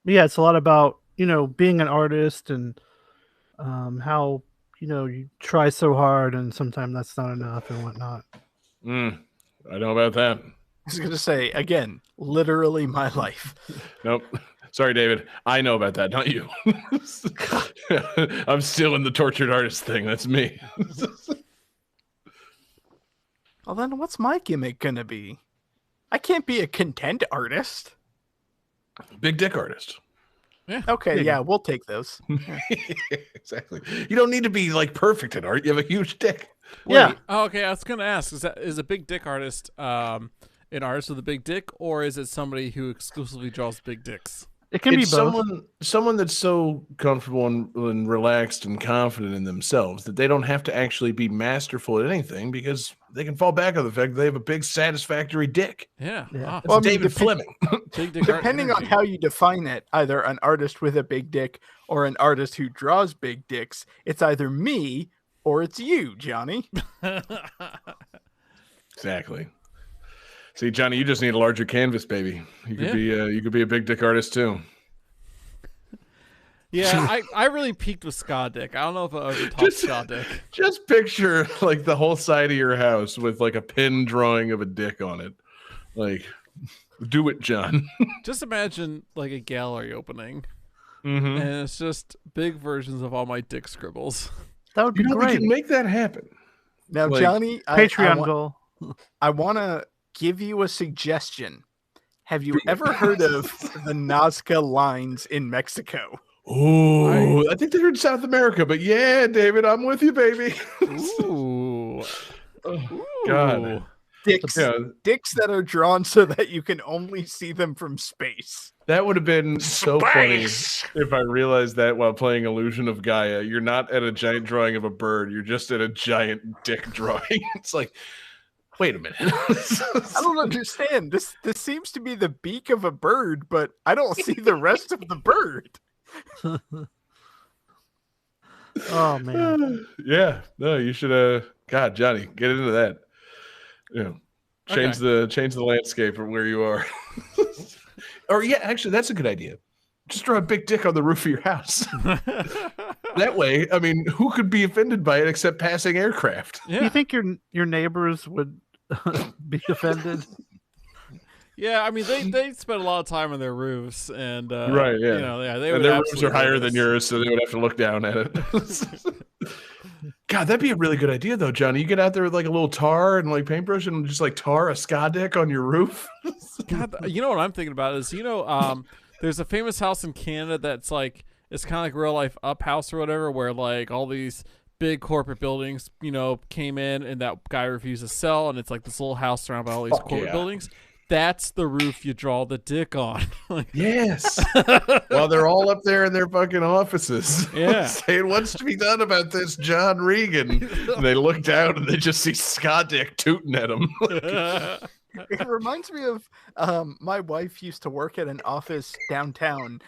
yeah, it's a lot about being an artist and how you try so hard and sometimes that's not enough and whatnot. I know about that. I was going to say, again, literally my life. Nope. Sorry, David. I know about that, not you. I'm still in the tortured artist thing. That's me. Well, then what's my gimmick going to be? I can't be a content artist. Big dick artist. Okay, yeah, we'll take those. Exactly. You don't need to be like perfect at art. You have a huge dick. Yeah. Wait, oh, okay, I was gonna ask: is a big dick artist an artist with a big dick, or is it somebody who exclusively draws big dicks? It can It's be both. someone that's so comfortable and relaxed and confident in themselves that they don't have to actually be masterful at anything because they can fall back on the fact that they have a big satisfactory dick. Yeah. Yeah. Ah, It's Well, I mean, David Fleming. big dick art Depending on energy. how you define it, either an artist with a big dick or an artist who draws big dicks, it's either me or it's you, Johnny. Exactly. See, Johnny, you just need a larger canvas, baby. You could Yeah. you could be a big dick artist too. Yeah, I really peaked with Ska Dick. I don't know if I ever topped Just- Ska Dick. Just picture like the whole side of your house with like a pin drawing of a dick on it. Like, do it, John. Just imagine like a gallery opening, Mm-hmm. and it's just big versions of all my dick scribbles. That would be You know, we great. can make that happen. Now, Like, Johnny, Patreon goal. I want to give you a suggestion. Have you ever heard of the Nazca lines in Mexico? Oh, I think they're in South America, but yeah, David, I'm with you, baby. Ooh. God. Ooh. Dicks, Yeah, dicks that are drawn so that you can only see them from space. that would have been so funny if I realized that while playing Illusion of Gaia. You're not at a giant drawing of a bird, you're just at a giant dick drawing. It's like, wait a minute. I don't understand. This seems to be the beak of a bird, but I don't see the rest of the bird. Oh man. Yeah, no, you should God, Johnny, get into that. Change the landscape of where you are. Or yeah, actually that's a good idea. Just draw a big dick on the roof of your house. That way, I mean, who could be offended by it except passing aircraft? Do you Yeah. think your neighbors would be offended? Yeah, I mean they spend a lot of time on their roofs, and Right, yeah. they And would their roofs absolutely are higher love than this. yours, so they would have to look down at it. God, that'd be a really good idea, though, Johnny. You get out there with like a little tar and like paintbrush and just like tar a ska dick on your roof. God, you know what I'm thinking about is there's a famous house in Canada that's like it's kind of like real life Up House or whatever, where like all these big corporate buildings came in and that guy refused to sell, and it's like this little house surrounded by all these Fuck corporate yeah. buildings. That's the roof you draw the dick on. Like, Yes. While they're all up there in their fucking offices. Yeah. Saying, what's to be done about this, John Regan? And they look down and they just see ska dick tooting at them. It reminds me of my wife used to work at an office downtown,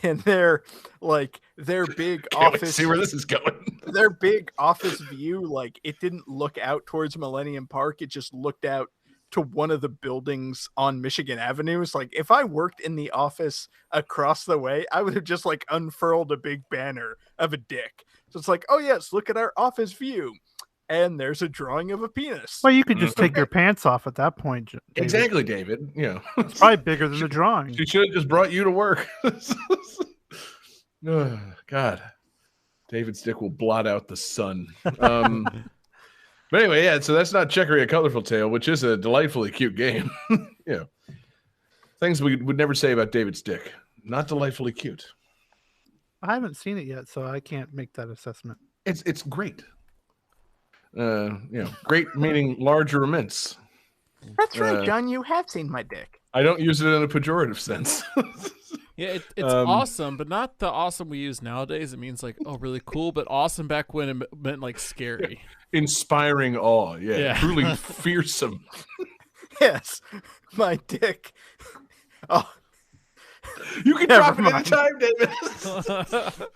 and their big Can't wait to office, see where this is going. their big office view, like it didn't look out towards Millennium Park, it just looked out to one of the buildings on Michigan Avenue. It's like if I worked in the office across the way, I would have just like unfurled a big banner of a dick. So it's like, oh yes, look at our office view. And there's a drawing of a penis. Well, you could just take your pants off at that point. David. Exactly, David. You know, It's probably bigger than the drawing. she should have just brought you to work. Oh, God, David's dick will blot out the sun. But anyway, yeah. So that's not Chicory: A Colorful Tale, which is a delightfully cute game. Yeah, things we would never say about David's dick. Not delightfully cute. I haven't seen it yet, so I can't make that assessment. It's great. You know, great meaning large or immense. That's right, John. You have seen my dick. I don't use it in a pejorative sense. Yeah, it's awesome, but not the awesome we use nowadays. It means like, oh, really cool, but awesome back when it meant like scary. Inspiring awe. Yeah, Yeah. truly fearsome. Yes, my dick. Oh, You can Never drop it mind. anytime, David.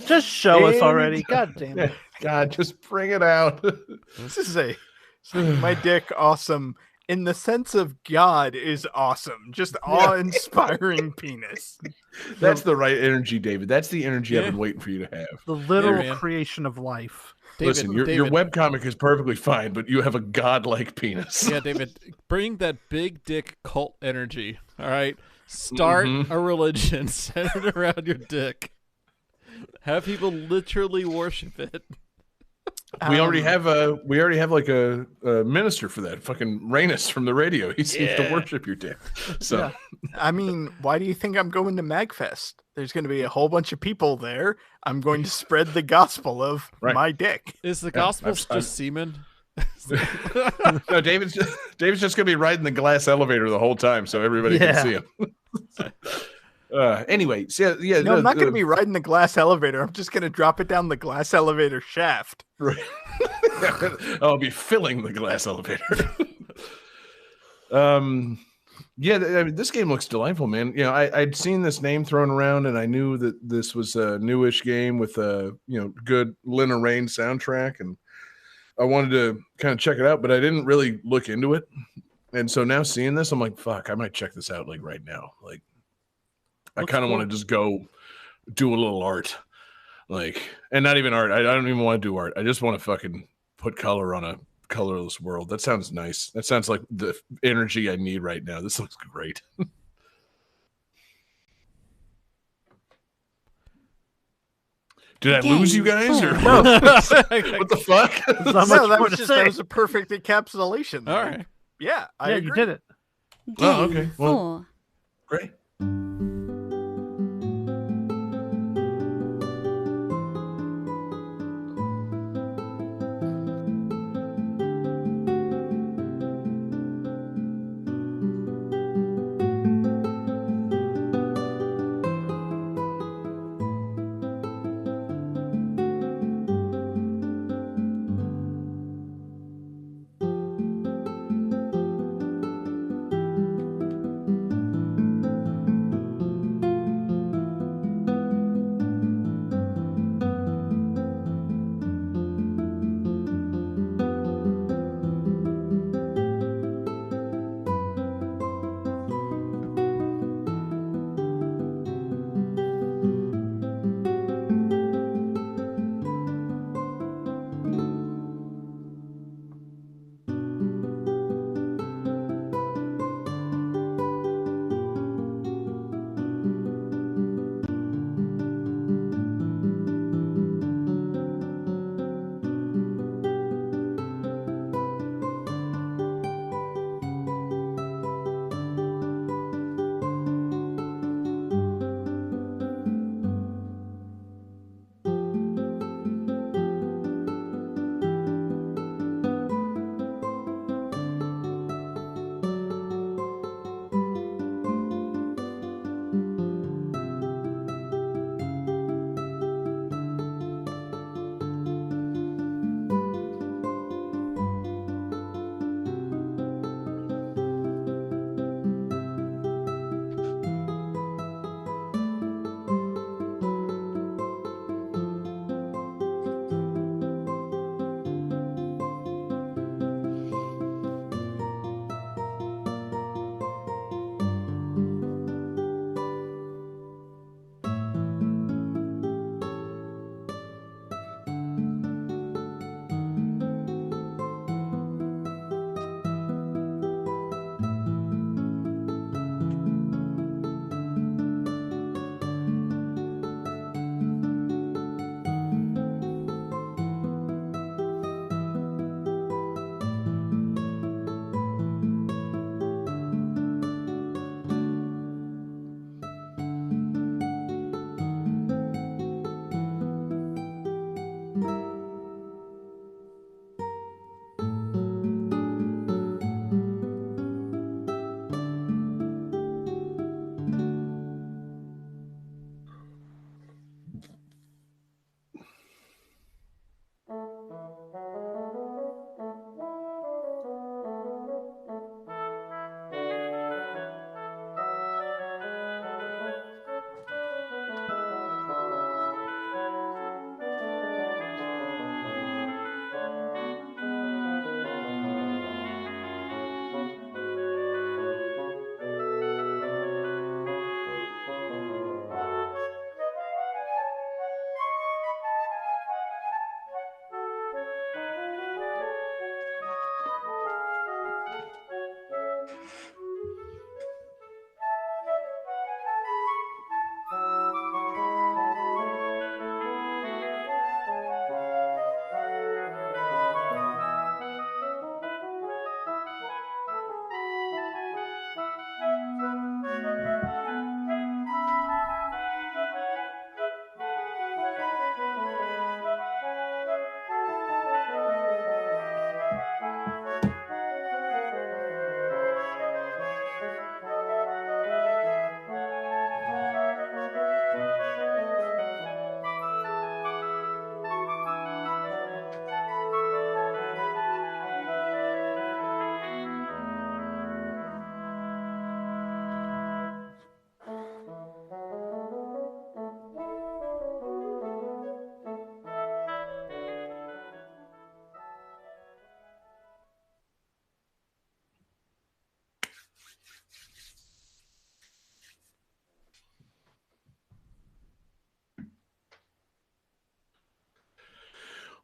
Just show us already. God damn it. God, just bring it out. this is my dick awesome in the sense of God is awesome. Just awe-inspiring penis. That's the right energy, David. That's the energy I've Yeah. been waiting for you to have. The literal man. creation of life. David, Listen, your David, webcomic is perfectly fine, but you have a godlike penis. yeah, David, bring that big dick cult energy. All right, start a religion centered around your dick. Have people literally worship it. We already have like a minister for that. Fucking Rainus from the radio. He seems to worship your dick. So Yeah. I mean, why do you think I'm going to MagFest? There's going to be a whole bunch of people there. I'm going to spread the gospel of Right. my dick. Is the Yeah, gospel I've- just semen? no, David's just gonna be riding the glass elevator the whole time, so everybody Yeah. can see him. Anyway, so yeah, No, I'm not going to be riding the glass elevator. I'm just going to drop it down the glass elevator shaft. Right. I'll be filling the glass elevator. Yeah, I mean, this game looks delightful, man. You know, I'd seen this name thrown around, and I knew that this was a newish game with a good Lena Raine soundtrack, and I wanted to kind of check it out, but I didn't really look into it. And so now seeing this, I'm like, fuck, I might check this out like right now. Like, I Looks kind of cool. want to just go do a little art, like, and not even art. I don't even want to do art. I just want to fucking put color on a colorless world. That sounds nice. That sounds like the energy I need right now. This looks great. Did I lose you guys or No. what the fuck? There's not No, much that more was to that say. was a perfect encapsulation. All right. Yeah, I Yeah, agree. you did it. Oh, Game okay. Well- 4. Great.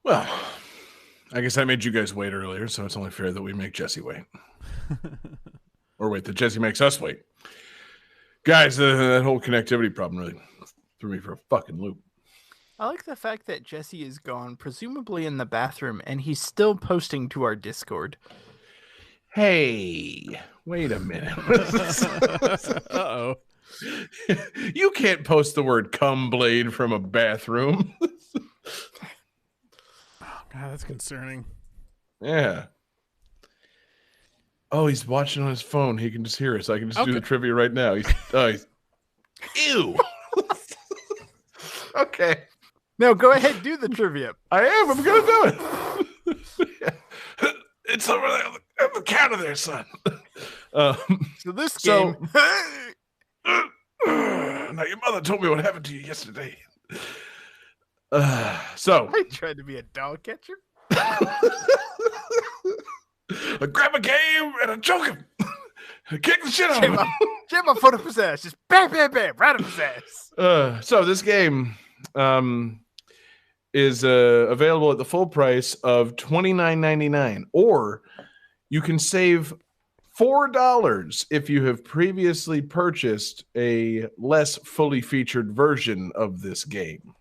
Well, I guess I made you guys wait earlier, so it's only fair that we make Jesse wait. Or wait, that Jesse makes us wait. Guys, that whole connectivity problem really threw me for a fucking loop. I like the fact that Jesse is gone, presumably in the bathroom, and he's still posting to our Discord. Hey, wait a minute. Uh-oh. You can't post the word cum blade from a bathroom. God, that's concerning. Yeah. Oh, he's watching on his phone. He can just hear us. I can just do Okay. the trivia right now. He's ew. Okay. No, go ahead, do the trivia. I am. I'm going to do it. It's over there on the counter there, son. So this So- game... Now, your mother told me what happened to you yesterday. So, I tried to be a dog catcher. I grab a game and I choke him. I kick the shit out of Jam him. my foot up his ass. Just bam, bam, bam, right up his ass. So this game is available at the full price of $29.99, or you can save $4 if you have previously purchased a less fully featured version of this game.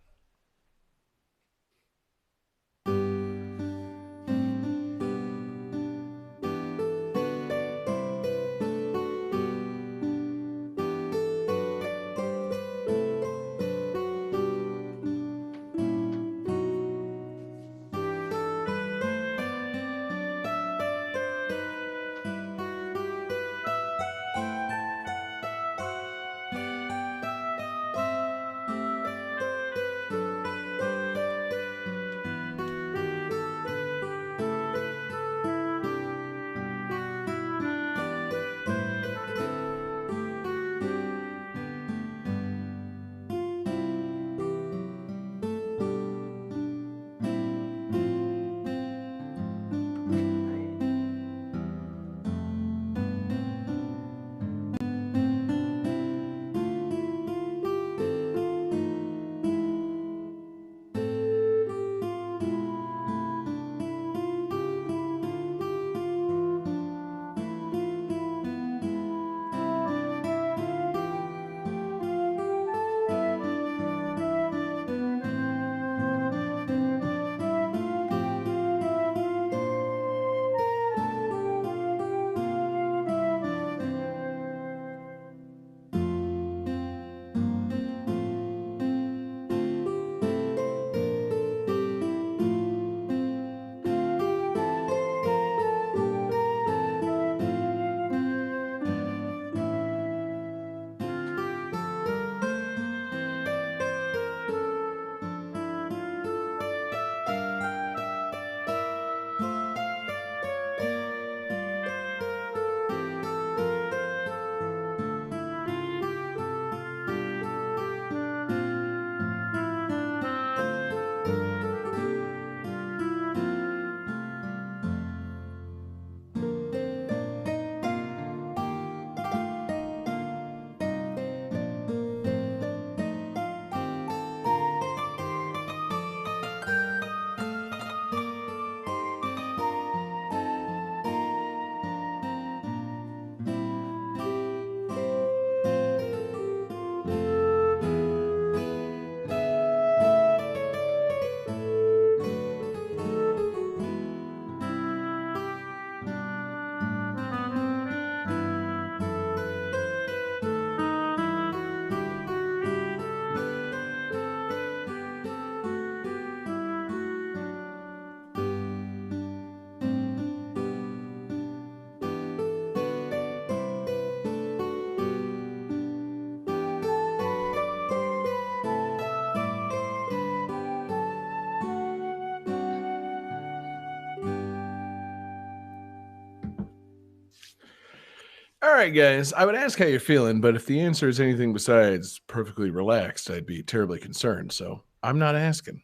All right, guys. I would ask how you're feeling, but if the answer is anything besides perfectly relaxed, I'd be terribly concerned. So I'm not asking.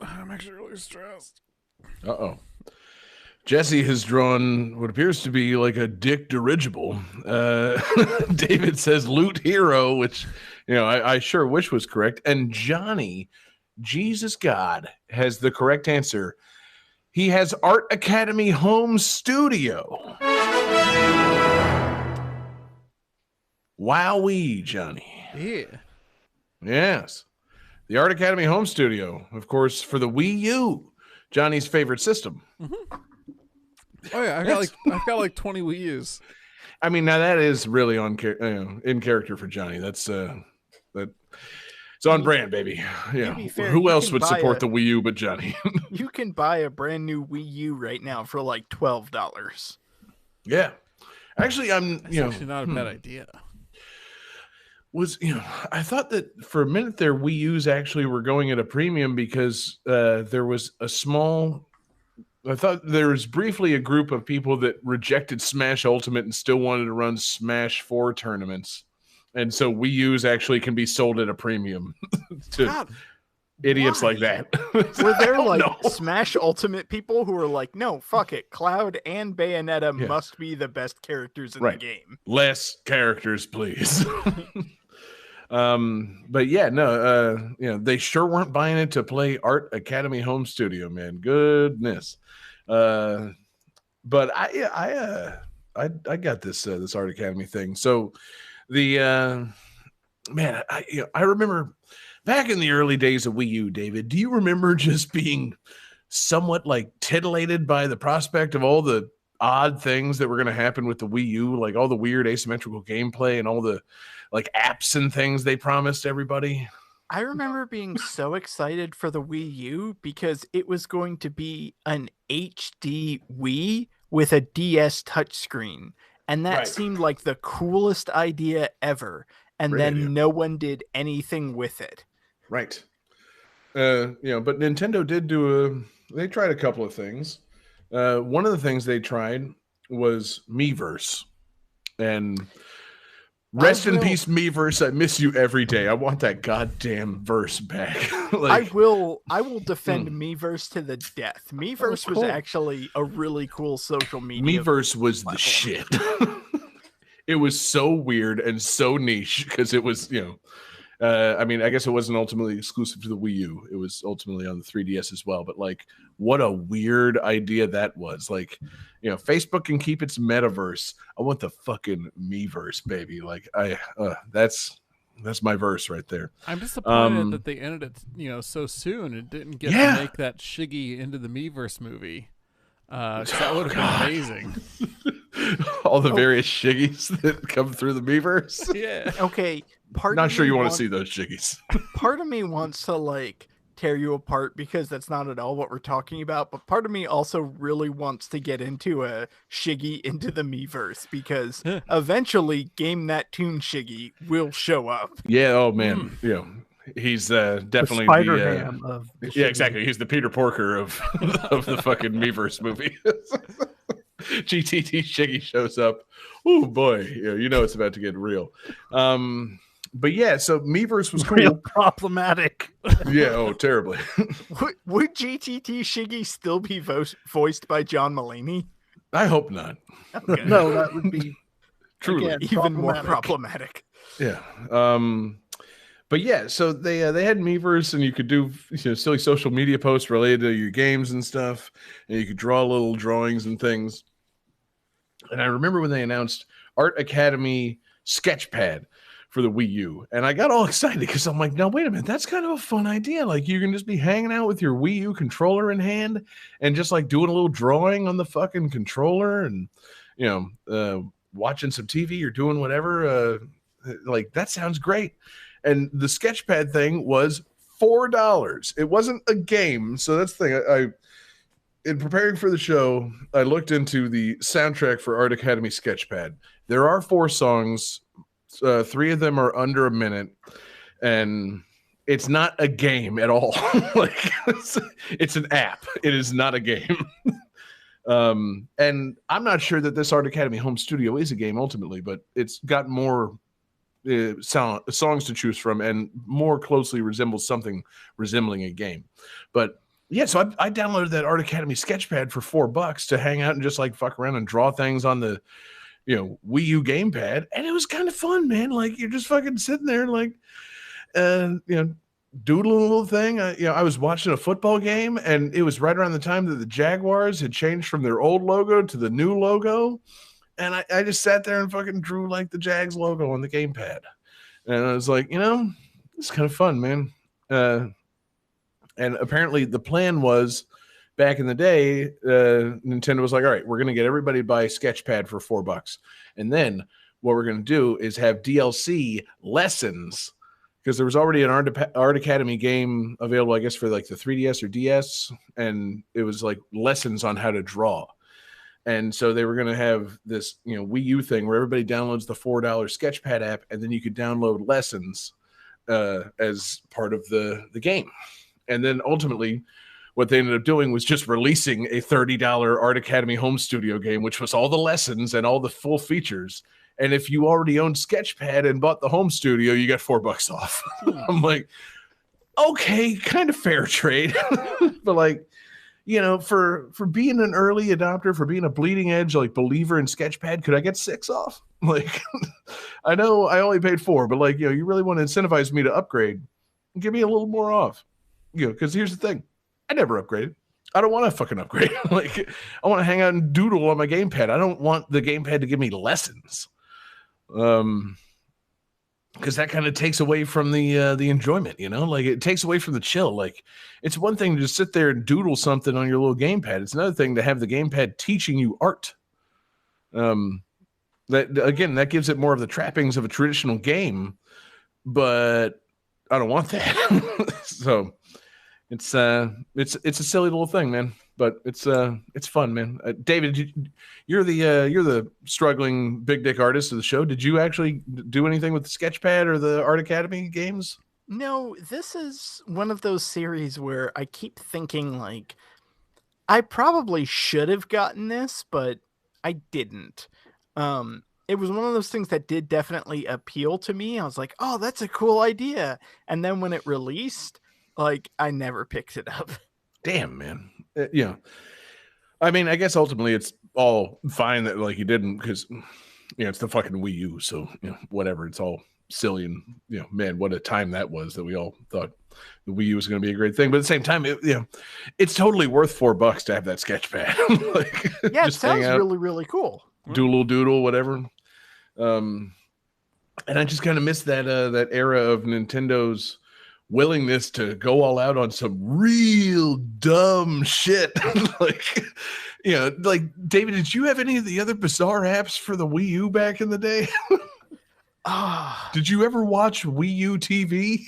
I'm actually really stressed. Uh-oh. Jesse has drawn what appears to be like a dick dirigible. David says loot hero, which, I sure wish was correct. And Johnny Jesus God has the correct answer. He has Art Academy Home Studio. Wowee, Johnny. Yeah. Yes. The Art Academy Home Studio, of course, for the Wii U, Johnny's favorite system. Oh yeah, I've got like 20 Wii U's. I mean, now that is really in character for Johnny. That's that it's on brand, baby. Yeah. be fair, Who you else can would buy support the Wii U but Johnny? You can buy a brand new Wii U right now for like $12. Yeah. Actually, That's actually not a bad idea. I thought that for a minute there, Wii U's actually were going at a premium because there was I thought there was briefly a group of people that rejected Smash Ultimate and still wanted to run Smash 4 tournaments. And so Wii U's actually can be sold at a premium to God, idiots why? like that. Were there like know. Smash Ultimate people who were like, no, fuck it. Cloud and Bayonetta Yeah. must be the best characters in Right. the game. Less characters, please. But yeah, no, they sure weren't buying it to play Art Academy Home Studio, man. Goodness. But I got this Art Academy thing. So the man, I remember back in the early days of Wii U, David, do you remember just being somewhat like titillated by the prospect of all the odd things that were going to happen with the Wii U, like all the weird asymmetrical gameplay and all the like apps and things they promised everybody? I remember being so excited for the Wii U because it was going to be an HD Wii with a DS touchscreen. And that Right. seemed like the coolest idea ever. And Great then idea. no one did anything with it. Right. But Nintendo did they tried a couple of things. One of the things they tried was Miiverse. And rest in peace, Miiverse. I miss you every day. I want that goddamn verse back. I will defend Miiverse to the death. Miiverse was cool. actually a really cool social media. Miiverse was the platform. shit. It was so weird and so niche because it was, I mean, I guess it wasn't ultimately exclusive to the Wii U. It was ultimately on the 3DS as well. But like, what a weird idea that was. Like, Facebook can keep its metaverse. I want the fucking Miiverse, baby. Like, that's my verse right there. I'm disappointed that they ended it, so soon and didn't get Yeah. to make that Shiggy into the Miiverse movie. 'Cause that would have been amazing. All the various shiggies that come through the Miiverse. Yeah. Okay, Not sure you want to see those shiggies. Part of me wants to like tear you apart because that's not at all what we're talking about, but part of me also really wants to get into a Shiggy into the Miiverse because eventually Game That Tune Shiggy will show up. Yeah. Oh man. He's definitely the Spider Ham of the yeah, Shiggy. exactly. He's the Peter Porker of of the fucking Miiverse movie. GTT Shiggy shows up. Oh boy, it's about to get real. But yeah, so Miiverse was Real cool. problematic. Yeah, oh terribly. Would GTT Shiggy still be voiced by John Mulaney? I hope not. Okay. No, that would be Truly. again, Even more problematic. problematic. Yeah. But yeah, so they had Miiverse, and you could do silly social media posts related to your games and stuff, and you could draw little drawings and things. And I remember when they announced Art Academy Sketchpad for the Wii U, and I got all excited because I'm like, no, wait a minute, that's kind of a fun idea. Like you can just be hanging out with your Wii U controller in hand and just like doing a little drawing on the fucking controller, and watching some TV or doing whatever. Like that sounds great. And the Sketchpad thing was $4. It wasn't a game, so that's the thing. I in preparing for the show, I looked into the soundtrack for Art Academy Sketchpad. There are 4 songs. 3 of them are under a minute, and it's not a game at all. Like it's an app. It is not a game. And I'm not sure that this Art Academy Home Studio is a game ultimately, but it's got more songs to choose from and more closely resembles something resembling a game. But yeah, so I downloaded that Art Academy Sketchpad for $4 to hang out and just like fuck around and draw things on the Wii U gamepad, and it was kind of fun, man. Like you're just fucking sitting there like doodling a little thing. I was watching a football game, and it was right around the time that the Jaguars had changed from their old logo to the new logo. And I just sat there and fucking drew like the Jags logo on the gamepad. And I was like, it's kind of fun, man. And apparently the plan was back in the day, Nintendo was like, all right, we're going to get everybody to buy Sketchpad for $4. And then what we're going to do is have DLC lessons, because there was already an Art Academy game available, I guess, for like the 3DS or DS. And it was like lessons on how to draw. And so they were going to have this, Wii U thing where everybody downloads the $4 Sketchpad app, and then you could download lessons as part of the game. And then ultimately, what they ended up doing was just releasing a $30 Art Academy home studio game, which was all the lessons and all the full features. And if you already owned Sketchpad and bought the home studio, you got $4 off. I'm like, okay, kind of fair trade. But like, for being an early adopter, for being a bleeding edge, like believer in Sketchpad, could I get 6 off? Like, I know I only paid 4, but like, you really want to incentivize me to upgrade, give me a little more off. Because here's the thing. I never upgraded. I don't want to fucking upgrade. Like, I want to hang out and doodle on my gamepad. I don't want the gamepad to give me lessons. Because that kind of takes away from the enjoyment, like it takes away from the chill. Like, it's one thing to just sit there and doodle something on your little gamepad. It's another thing to have the gamepad teaching you art. That gives it more of the trappings of a traditional game, but I don't want that. So it's a silly little thing, man. But it's fun, man. David, you're the struggling big dick artist of the show. Did you actually do anything with the Sketchpad or the Art Academy games? No, this is one of those series where I keep thinking like, I probably should have gotten this, but I didn't. It was one of those things that did definitely appeal to me. I was like, oh, that's a cool idea. And then when it released, like, I never picked it up. Damn, man. I mean, I guess ultimately it's all fine that like you didn't, because it's the fucking Wii U, so whatever. It's all silly, and man, what a time that was that we all thought the Wii U was going to be a great thing. But at the same time, it's totally worth $4 to have that Sketchpad. Like, yeah, it sounds really, really cool. Doodle, whatever. And I just kind of miss that era of Nintendo's willingness to go all out on some real dumb shit. Like, like, David, did you have any of the other bizarre apps for the Wii U back in the day? Did you ever watch Wii U TV?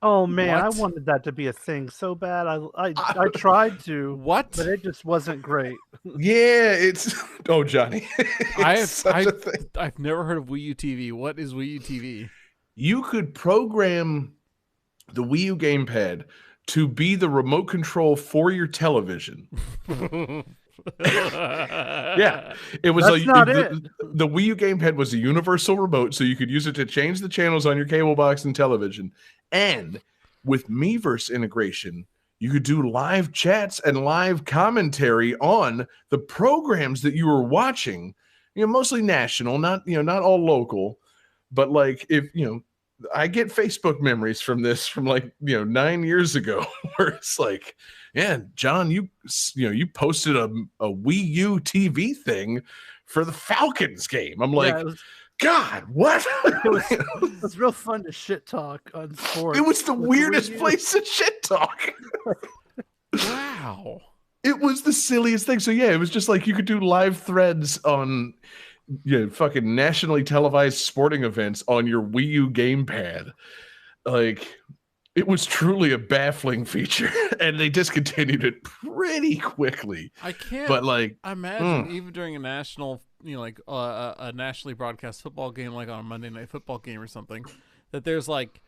Oh man, What? I wanted that to be a thing so bad. I tried to, What? but it just wasn't great. Yeah, it's Johnny. I've never heard of Wii U TV. What is Wii U TV? You could program the Wii U gamepad to be the remote control for your television. Yeah, it was That's not it. The Wii U gamepad was a universal remote, so you could use it to change the channels on your cable box and television. And with Miiverse integration, you could do live chats and live commentary on the programs that you were watching. Mostly national, not all local, but like if I get Facebook memories from this from like 9 years ago, where it's like, yeah, John, you posted a Wii U TV thing for the Falcons game. I'm like, Yeah, God, what? it was real fun to shit talk on sports. It was the with the weirdest Wii U. place to shit talk. Wow. It was the silliest thing. So yeah, it was just like you could do live threads on fucking nationally televised sporting events on your Wii U gamepad. Like, it was truly a baffling feature, and they discontinued it pretty quickly. I can't But like, imagine even during a national, like a nationally broadcast football game, like on a Monday Night Football game or something, that there's like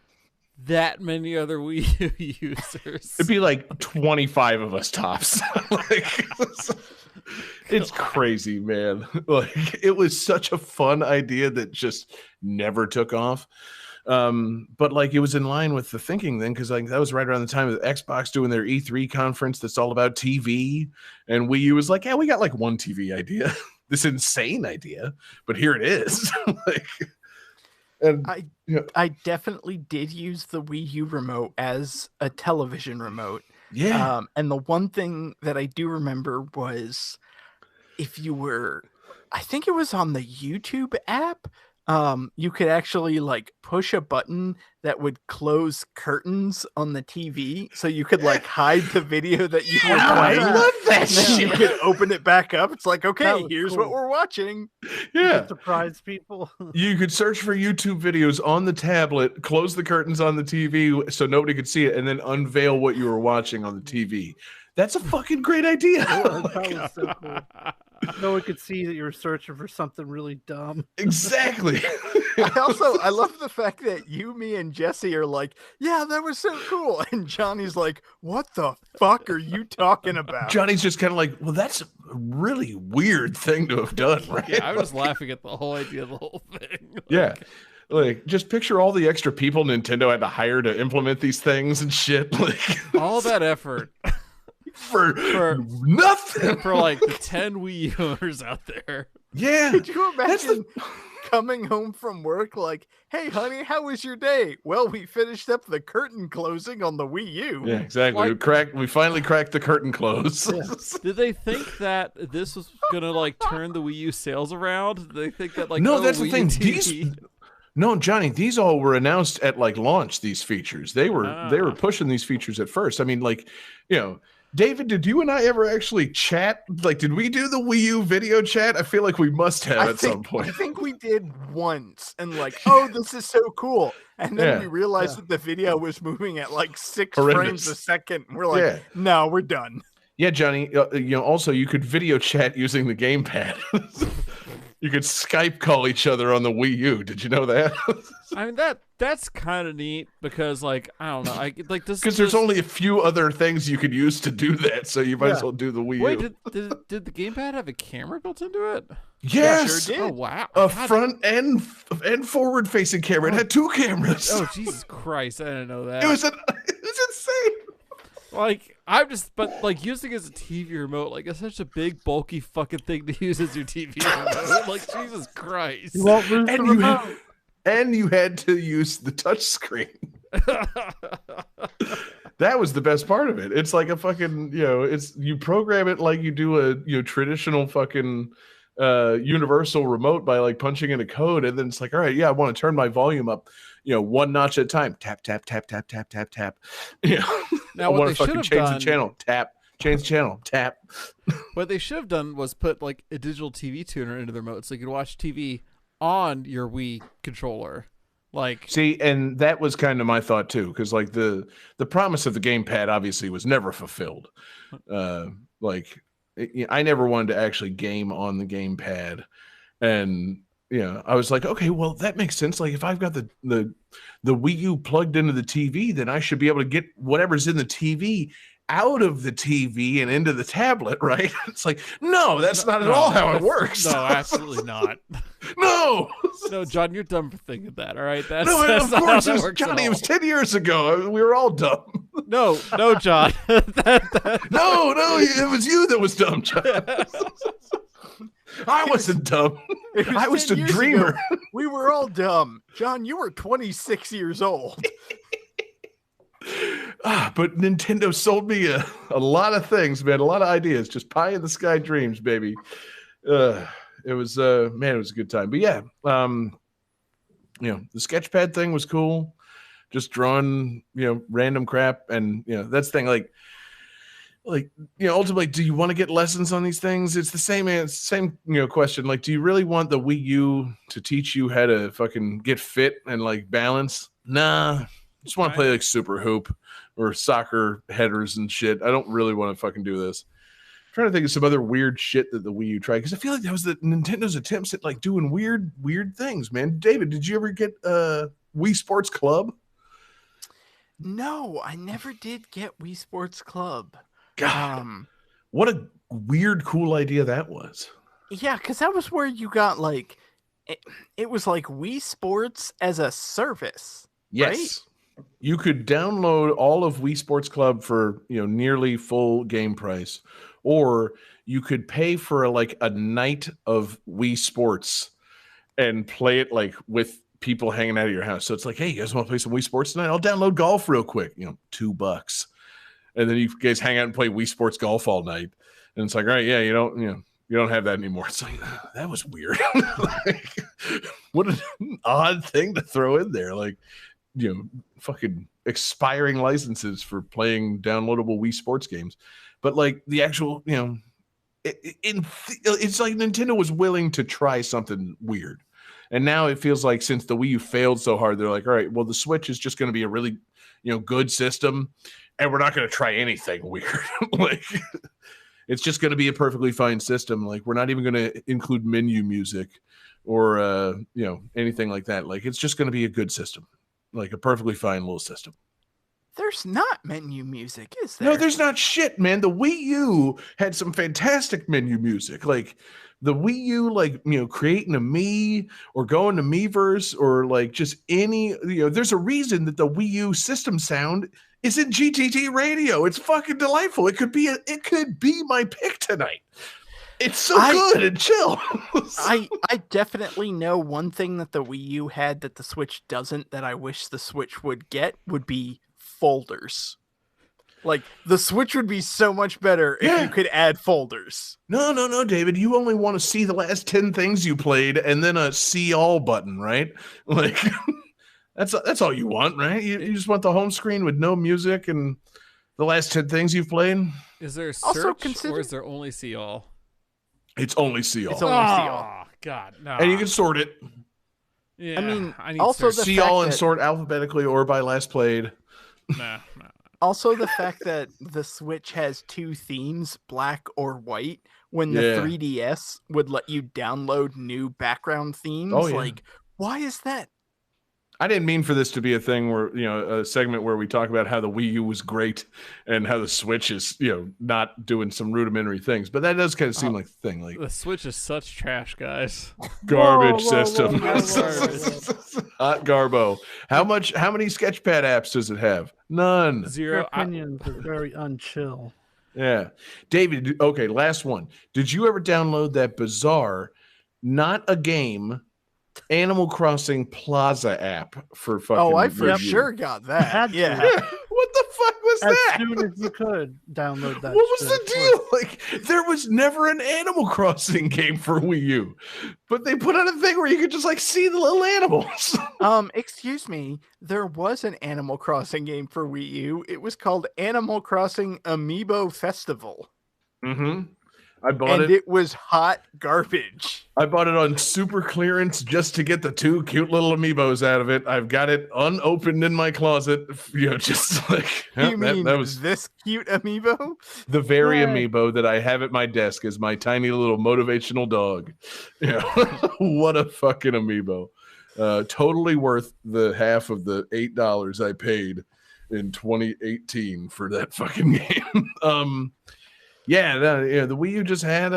that many other Wii U users. it'd be like 25 of us tops. Like, it's crazy, man. Like, it was such a fun idea that just never took off. But like, it was in line with the thinking then, because like that was right around the time of Xbox doing their E3 conference that's all about TV, and Wii U was like, yeah, we got like one TV idea, this insane idea, but here it is. Like, And I definitely did use the Wii U remote as a television remote. yeah, And the one thing that I do remember was if you were, I think it was on the YouTube app, you could actually like push a button that would close curtains on the TV, so you could like hide the video that you were I playing. love that And then you shit. could open it back up. It's like, okay, was here's what cool. we're watching. Yeah, Surprise people. you could search for YouTube videos on the tablet, close the curtains on the TV so nobody could see it, and then unveil what you were watching on the TV. That's a fucking great idea. That was so cool. No one could see that you were searching for something really dumb. Exactly. I love the fact that you, me, and Jesse are like, yeah, that was so cool. And Johnny's like, what the fuck are you talking about? Johnny's just kind of like, well, that's a really weird thing to have done, right? Yeah, I was laughing at the whole idea of the whole thing. Yeah. Like, just picture all the extra people Nintendo had to hire to implement these things and shit. Like, All that effort for nothing. for like the 10 Wii U owners out there. Yeah. Could you That's imagine coming home from work like, hey, honey, how was your day? Well, we finished up the curtain closing on the Wii U. Yeah, exactly. We finally cracked the curtain close. Did they think that this was gonna like turn the Wii U sales around? Did they think that like No, oh, that's the Wii U thing. TV No, Johnny, these all were announced at like launch, these features. They were pushing these features at first. I mean, like, David, did you and I ever actually chat? Like, did we do the Wii U video chat? I feel like we must have at some point. I think we did once and like, oh, this is so cool. And then Yeah. we realized that the video was moving at like 6 Horrendous. frames a second. And we're like, Yeah. no, we're done. Yeah, Johnny. Also you could video chat using the gamepad. You could Skype call each other on the Wii U. Did you know that? I mean that's kind of neat because like I don't know, I like this Because there's only a few other things you could use to do that, so you might as Yeah. well do the Wii U. Wait, did the gamepad have a camera built into it? Yes, Yeah, sure Oh did. wow, a God. front and forward facing camera. It had 2 cameras. Oh Jesus Christ, I didn't know that. It was insane. Like but like using it as a TV remote, like it's such a big bulky fucking thing to use as your TV remote. Like Jesus Christ. You won't lose the And you, remote. and you had to use the touch screen. That was the best part of it. It's like a fucking, you program it like you do a traditional fucking universal remote by like punching in a code, and then it's like, all right, yeah, I want to turn my volume up, 1 notch at a time. Tap, tap, tap, tap, tap, tap, tap. Now I what want they to fucking should have change done, the channel. Tap. Change the channel. Tap. what they should have done was put like a digital TV tuner into the remote so you could watch TV on your Wii controller. Like See, and that was kind of my thought too, because like the promise of the gamepad obviously was never fulfilled. I never wanted to actually game on the gamepad, and I was like, okay, well that makes sense. Like if I've got the Wii U plugged into the TV, then I should be able to get whatever's in the TV out of the TV and into the tablet, right? It's like, no, that's not at all how it works. No, absolutely not. No. No, John, you're dumb for thinking that. All right, that's No, that's of not how course, that it was, works at Johnny. It was all. 10 years ago. We were all dumb. No, John. that, No, it was you that was dumb, John. I wasn't dumb. It I was 10 a years ago. dreamer. We were all dumb. John, you were 26 years old. But Nintendo sold me a lot of things, man. A lot of ideas. Just pie in the sky dreams, baby. It was it was a good time. But yeah, the sketchpad thing was cool. Just drawing, random crap, and that's the thing. Like ultimately, do you want to get lessons on these things? It's the same question. Like, do you really want the Wii U to teach you how to fucking get fit and like balance? Nah, just want to play like Super Hoop or soccer headers and shit. I don't really want to fucking do this. I'm trying to think of some other weird shit that the Wii U tried, because I feel like that was the Nintendo's attempts at like doing weird things, man. David, did you ever get Wii Sports Club? No, I never did get Wii Sports Club. God, what a weird, cool idea that was. Yeah, because that was where you got like, it was like Wii Sports as a service. Yes. You could download all of Wii Sports Club for, nearly full game price, or you could pay for like a night of Wii Sports and play it like with people hanging out at your house. So it's like, hey, you guys want to play some Wii Sports tonight? I'll download golf real quick. $2. And then you guys hang out and play Wii Sports golf all night. And it's like, all right, yeah, you don't have that anymore. It's like, that was weird. Like, what an odd thing to throw in there. Like, fucking expiring licenses for playing downloadable Wii Sports games. But like the actual, it's like Nintendo was willing to try something weird. And now it feels like since the Wii U failed so hard, they're like, all right, well, the Switch is just going to be a really, good system, and we're not going to try anything weird. Like, it's just going to be a perfectly fine system. Like, we're not even going to include menu music or, anything like that. Like, it's just going to be a good system, like a perfectly fine little system. There's not menu music, is there? No, there's not shit, man. The Wii U had some fantastic menu music. Like, the Wii U, like, creating a Mii or going to Miiverse or like just any, there's a reason that the Wii U system sound is in GTT radio. It's fucking delightful. It could be my pick tonight. It's so good and chill. I definitely know one thing that the Wii U had that the Switch doesn't, that I wish the Switch would get, would be folders. Like, the Switch would be so much better if you could add folders. No, David. You only want to see the last 10 things you played and then a see all button, right? Like, that's all you want, right? You just want the home screen with no music and the last 10 things you've played. Is there Also search or is there only see all? It's only see all. It's only see all. God, no. And you can sort it. Yeah, I mean, need also search. the See all fact and that- sort alphabetically or by last played. Nah. Also, the fact that the Switch has two themes, black or white, when the 3DS would let you download new background themes. Oh, yeah. Like, why is that? I didn't mean for this to be a thing where, a segment where we talk about how the Wii U was great and how the Switch is, not doing some rudimentary things. But that does kind of seem like the thing. Like, The Switch is such trash, guys. garbage Whoa, system. whoa. Hot garbo. How many Sketchpad apps does it have? None. Your Zero. opinions are very unchill. Yeah. David, okay, last one. Did you ever download that bizarre, not a game, Animal Crossing Plaza app for fucking Oh, I for Wii U? sure got Had that. to. Yeah. What the fuck was As that? soon as you could download that. What was shit. the deal? Like, there was never an Animal Crossing game for Wii U, but they put out a thing where you could just like see the little animals. Excuse me. There was an Animal Crossing game for Wii U. It was called Animal Crossing Amiibo Festival. Mm-hmm. I bought And it. it was hot garbage. I bought it on super clearance just to get the 2 cute little amiibos out of it. I've got it unopened in my closet. Just like You mean that was this cute amiibo? the very Right. amiibo that I have at my desk as my tiny little motivational dog. Yeah, what a fucking amiibo! Totally worth the half of the $8 I paid in 2018 for that fucking game. Yeah, the Wii U just had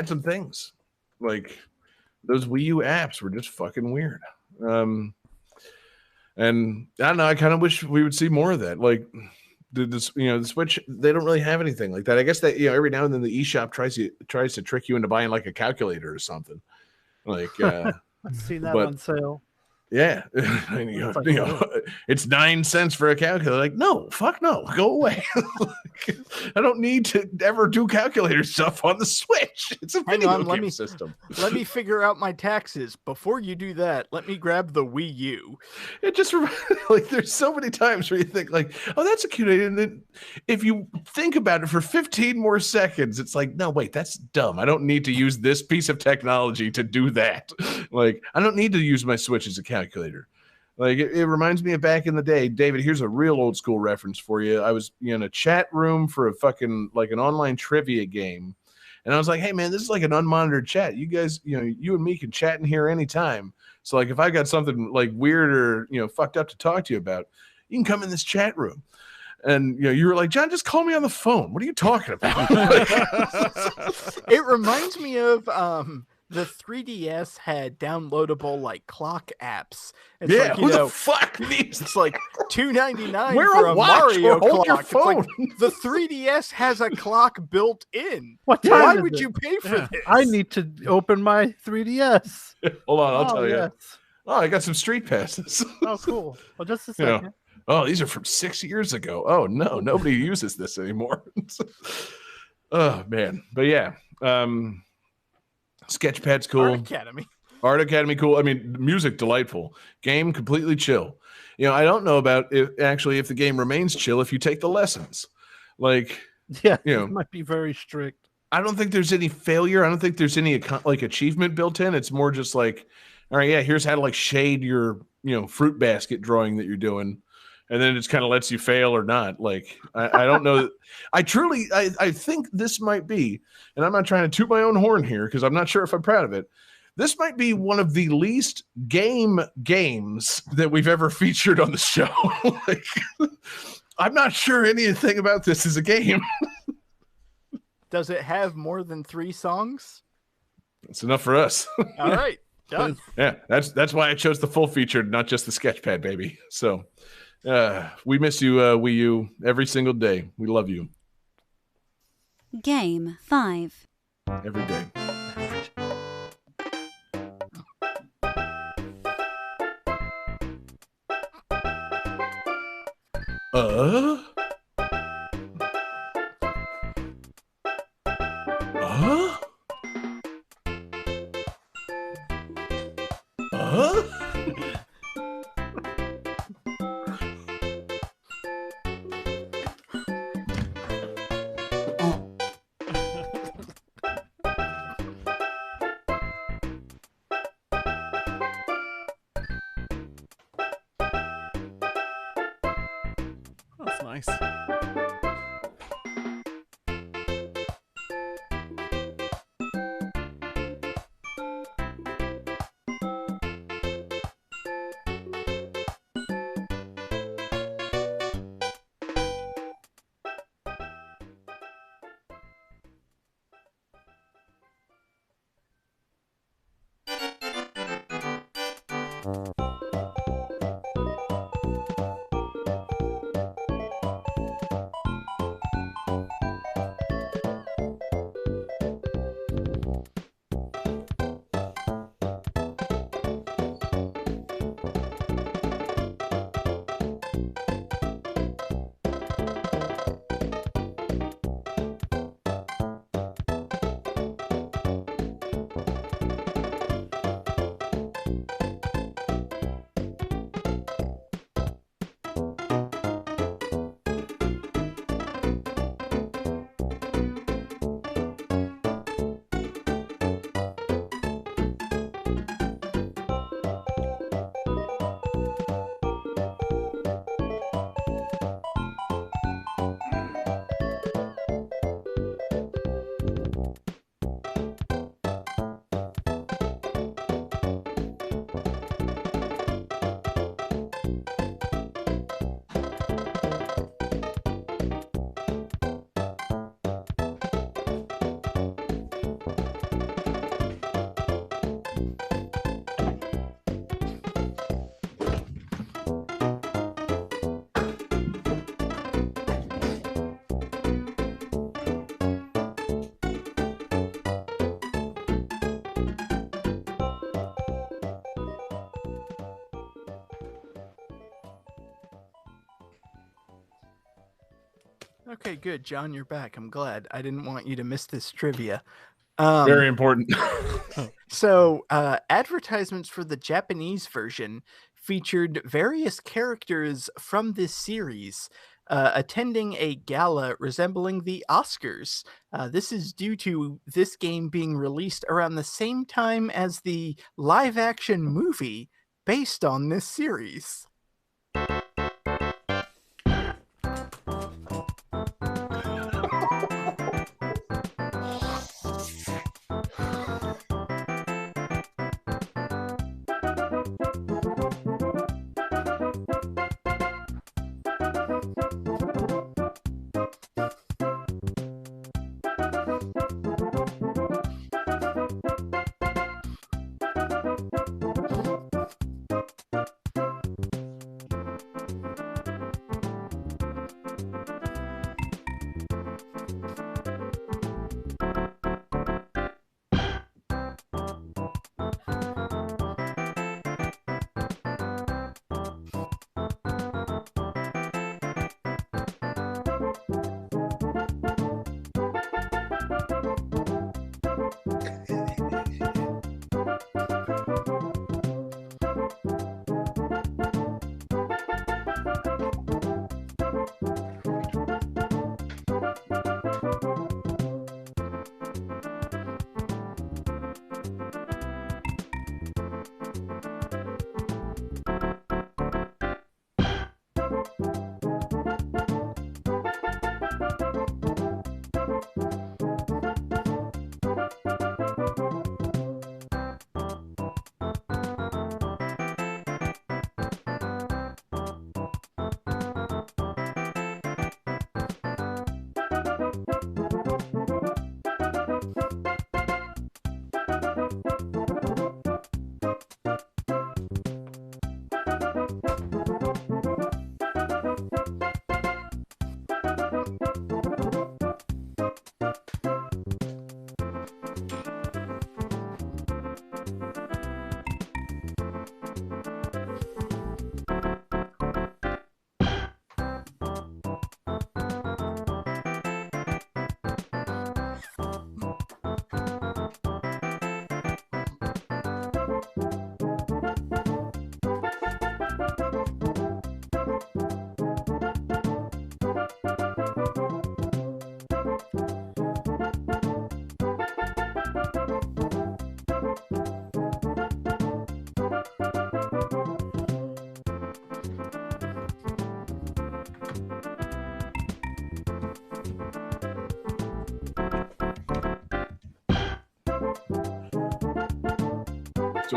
some things. Like, those Wii U apps were just fucking weird. And I don't know, I kind of wish we would see more of that. Like, the Switch, they don't really have anything like that. I guess that, every now and then the eShop tries to trick you into buying like a calculator or something. Like, I've seen that but- on sale. yeah, and, It's like, it's 9 cents for a calculator. Like, no, fuck no, go away. I don't need to ever do calculator stuff on the Switch. It's a Hang video on, let game me- system. Let me figure out my taxes. Before you do that, let me grab the Wii U. It just like there's so many times where you think like, oh, that's a cute idea. And then if you think about it for 15 more seconds, it's like, no, wait, that's dumb. I don't need to use this piece of technology to do that. Like, I don't need to use my Switch as a calculator. Like, it reminds me of back in the day. David, here's a real old school reference for you. I was in a chat room for a fucking like an online trivia game. And I was like, hey man, this is like an unmonitored chat. You guys, you and me can chat in here anytime. So like if I got something like weird or fucked up to talk to you about, you can come in this chat room. And you were like, John, just call me on the phone. What are you talking about? It reminds me of the 3DS had downloadable like clock apps. It's Yeah, like, who the fuck needs? it's like $2.99 Wear for a a watch Mario or hold your clock. It's like, phone. the 3DS has a clock built in. What time Why is would it? you pay for Yeah. this? I need to open my 3DS. Hold on, I'll Oh, tell you. yes. Oh, I got some street passes. Oh, cool. Well, just a You know, second. oh, these are from 6 years ago. Oh no, nobody uses this anymore. Oh man, but yeah, Sketchpad's cool. Art Academy. Art Academy, cool. I mean, music delightful. Game completely chill. You know, I don't know about if the game remains chill if you take the lessons. Like, Yeah, you know, it might be very strict. I don't think there's any failure. I don't think there's any like achievement built in. It's more just like, all right, yeah, here's how to like shade your, fruit basket drawing that you're doing. And then it just kind of lets you fail or not. Like, I don't know. I think this might be, and I'm not trying to toot my own horn here because I'm not sure if I'm proud of it. This might be one of the least games that we've ever featured on the show. Like, I'm not sure anything about this is a game. Does it have more than 3 songs? It's enough for us. All right. Done. Yeah, that's why I chose the full feature, not just the Sketchpad, baby. So we miss you, Wii U, every single day. We love you Game 5. every day. Uh? Huh? Huh? That's nice. Okay, good. John, you're back. I'm glad. I didn't want you to miss this trivia. Very important. So, advertisements for the Japanese version featured various characters from this series attending a gala resembling the Oscars. This is due to this game being released around the same time as the live action movie based on this series.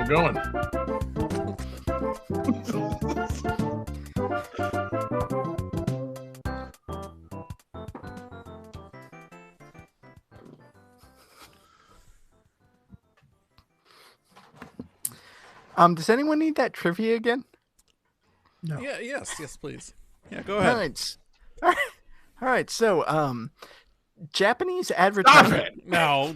Still going. Does anyone need that trivia again? No. Yeah. Yes, please. Yeah, go All ahead. right. All right. So, Japanese Stop advertising. it! No.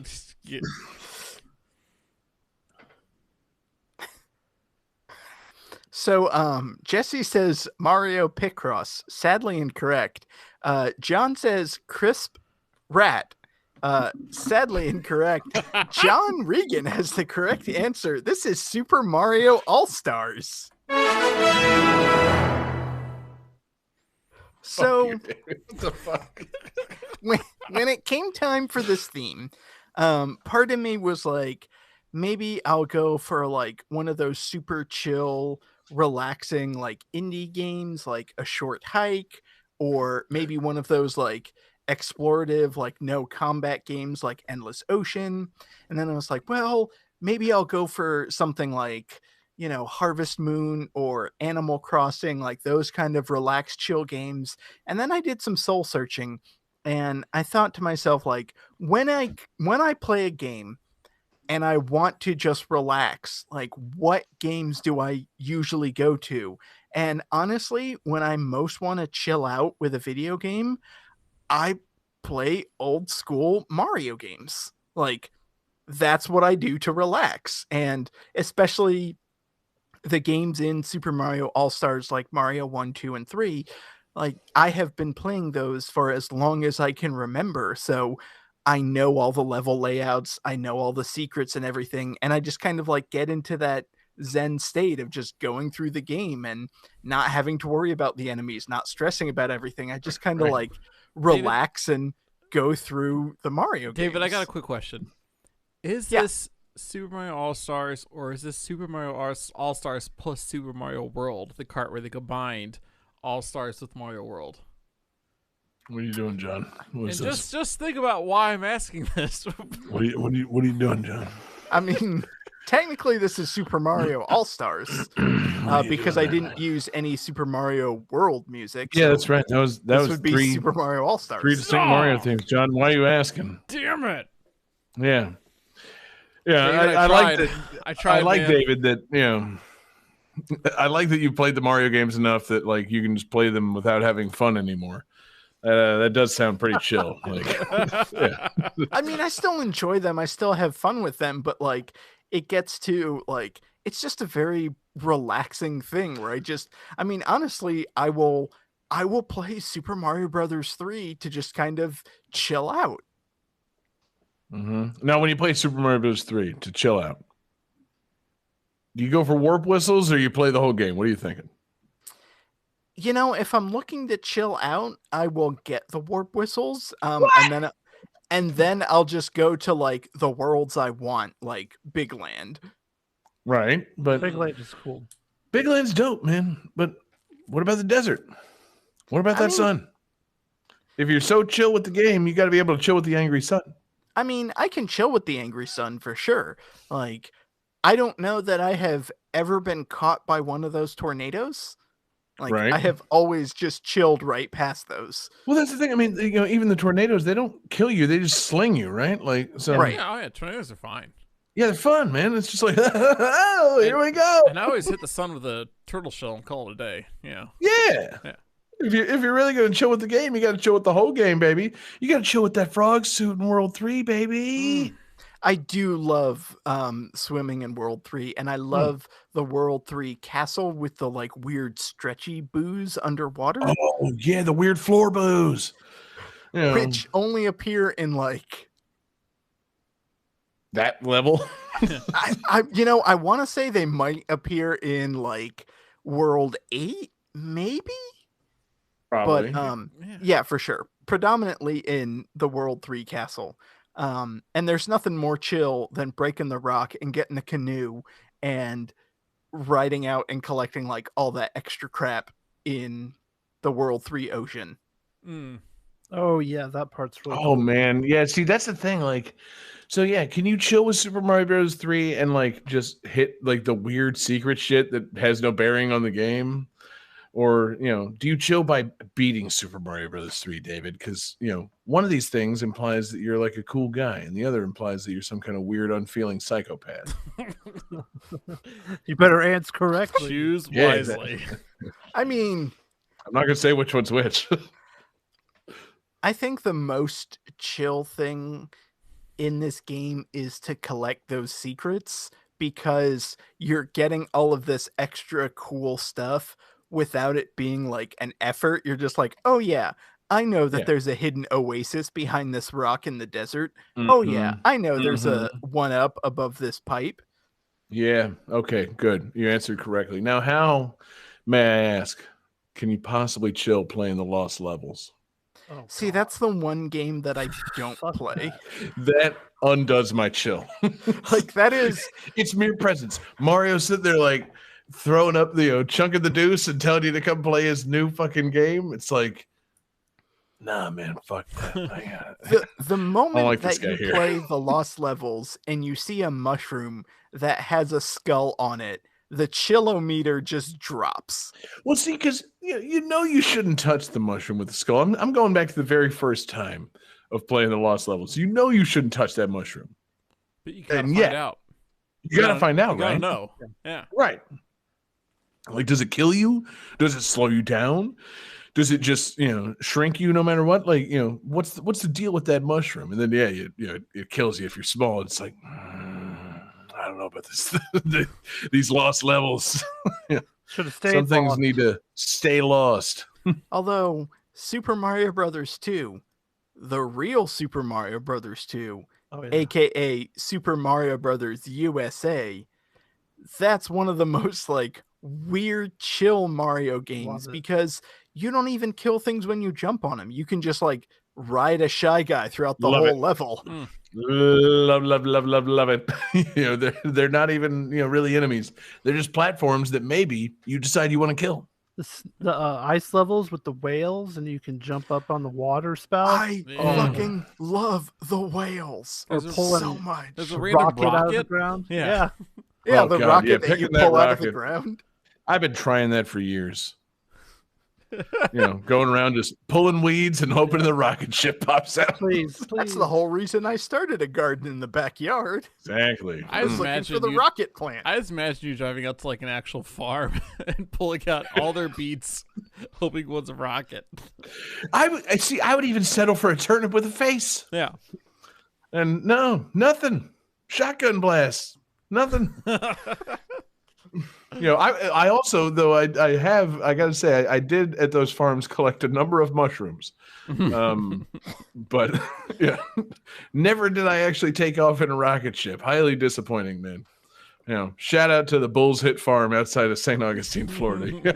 So, Jesse says Mario Picross. Sadly incorrect. John says Crisp Rat. Sadly incorrect. John Regan has the correct answer. This is Super Mario All-Stars. So, What the fuck? when it came time for this theme, part of me was like, maybe I'll go for like one of those super chill, relaxing like indie games, like A Short Hike, or maybe one of those like explorative, like no combat games like Endless Ocean. And then I was like, well, maybe I'll go for something like, you know, Harvest Moon or Animal Crossing, like those kind of relaxed, chill games. And then I did some soul searching, and I thought to myself, like, when I play a game and I want to just relax, like, what games do I usually go to? And honestly, when I most want to chill out with a video game, I play old school Mario games. Like, that's what I do to relax. And especially the games in Super Mario All-Stars, like Mario 1, 2, and 3, like, I have been playing those for as long as I can remember. So I know all the level layouts, I know all the secrets and everything, and I just kind of like get into that zen state of just going through the game and not having to worry about the enemies, not stressing about everything. I just kind of Right. like relax and go through the Mario games. David, I got a quick question. Is Yeah. this Super Mario All-Stars, or is this Super Mario All-Stars plus Super Mario World, the cart where they combined All-Stars with Mario World? What are you doing, John? What is And this? just think about why I'm asking this. What are you doing, John? I mean, technically this is Super Mario All-Stars because I didn't use any Super Mario World music. Yeah, so that's right. That was this was would be three Super Mario All-Stars. three distinct Mario themes. John, why are you asking? Damn it! Yeah, yeah. David, I like tried. that. I tried. I like man. David that I like that you played the Mario games enough that like you can just play them without having fun anymore. That does sound pretty chill. Like, yeah. I mean, I still enjoy them. I still have fun with them, but like it gets to like it's just a very relaxing thing where I mean, honestly, I will play Super Mario Brothers 3 to just kind of chill out. Now, when you play Super Mario Bros. 3 to chill out, do you go for warp whistles or you play the whole game? What are you thinking? You know, if I'm looking to chill out, I will get the warp whistles. And then I'll just go to like the worlds I want, like Big Land. Right, but Big Land is cool. Big Land's dope, man. But what about the desert? What about that mean- sun? If you're so chill with the game, you got to be able to chill with the angry sun. I mean, I can chill with the angry sun for sure. Like, I don't know that I have ever been caught by one of those tornadoes. Like, Right. I have always just chilled right past those. Well, that's the thing. I mean, even the tornadoes, they don't kill you; they just sling you, right? Like, so Right. Yeah, oh yeah, tornadoes are fine. yeah, they're fun, man. It's just like, oh, here we go. And I always hit the sun with a turtle shell and call it a day. Yeah. Yeah. Yeah. If you're really gonna chill with the game, you got to chill with the whole game, baby. You got to chill with that frog suit in World 3, baby. I do love swimming in World 3, and I love the World 3 castle with the like weird stretchy booze underwater, Oh yeah, the weird floor booze. Yeah, which only appear in like that level. I want to say they might appear in like World 8, maybe. Probably. But Yeah. yeah, for sure. Predominantly in the World 3 castle. And there's nothing more chill than breaking the rock and getting a canoe and riding out and collecting like all that extra crap in the World 3 ocean. Oh yeah, that part's really Oh cool. man, yeah. See, that's the thing. Like, so yeah, can you chill with Super Mario Bros. 3 and like just hit like the weird secret shit that has no bearing on the game? Or, do you chill by beating Super Mario Bros. 3, David? Because, one of these things implies that you're like a cool guy, and the other implies that you're some kind of weird, unfeeling psychopath. You better answer correctly. Choose Yeah, wisely. I mean, I'm not going to say which one's which. I think the most chill thing in this game is to collect those secrets because you're getting all of this extra cool stuff without it being like an effort. You're just like, oh yeah, I know that Yeah. there's a hidden oasis behind this rock in the desert. Oh yeah, I know there's a one up above this pipe. Yeah. Okay, good. You answered correctly. Now, how, may I ask, can you possibly chill playing the Lost Levels? Oh, See, God. that's the one game that I don't Fuck play. That undoes my chill. Like that is It's mere presence. Mario sitting there like throwing up the chunk of the deuce and telling you to come play his new fucking game. It's like, nah, man, fuck that. the moment like this that you guy here. play the Lost Levels and you see a mushroom that has a skull on it, the chillometer just drops. Well, see, because you shouldn't touch the mushroom with the skull. I'm going back to the very first time of playing the Lost Levels. You know you shouldn't touch that mushroom. But you gotta And find yet, out. You gotta find out, You gotta right? know. Yeah. Right. Like, does it kill you? Does it slow you down? Does it just shrink you no matter what? Like, what's the deal with that mushroom? And then it kills you if you're small. It's like, I don't know about this. These lost levels. Should have stayed. Some things lost. need to stay lost. Although Super Mario Brothers 2, the real Super Mario Brothers 2, Oh, yeah. aka Super Mario Brothers USA, that's one of the most like weird chill Mario games it. because you don't even kill things when you jump on them. You can just like ride a Shy Guy throughout the Love whole it. Level. Love it. They're not even really enemies. They're just platforms that maybe you decide you want to kill. The ice levels with the whales, and you can jump up on the water spout. I Yeah. fucking love the whales Or There's a- pulling so much. There's a random rocket out of the rocket. ground. Yeah. Yeah, Oh, the God, rocket yeah, that you picking that pull out of the rocket. ground. I've been trying that for years. Going around just pulling weeds and hoping the rocket ship pops out. Please, please. That's the whole reason I started a garden in the backyard. Exactly. I I was just looking imagine for the you- rocket plant. I just imagine you driving out to like an actual farm and pulling out all their beets, hoping one's a rocket. I would even settle for a turnip with a face. Yeah. And no, nothing. Shotgun blast. Nothing. I also, though, I gotta say, I did at those farms collect a number of mushrooms. But yeah, never did I actually take off in a rocket ship. Highly disappointing, man. Shout out to the Bulls Hit Farm outside of St. Augustine, Florida.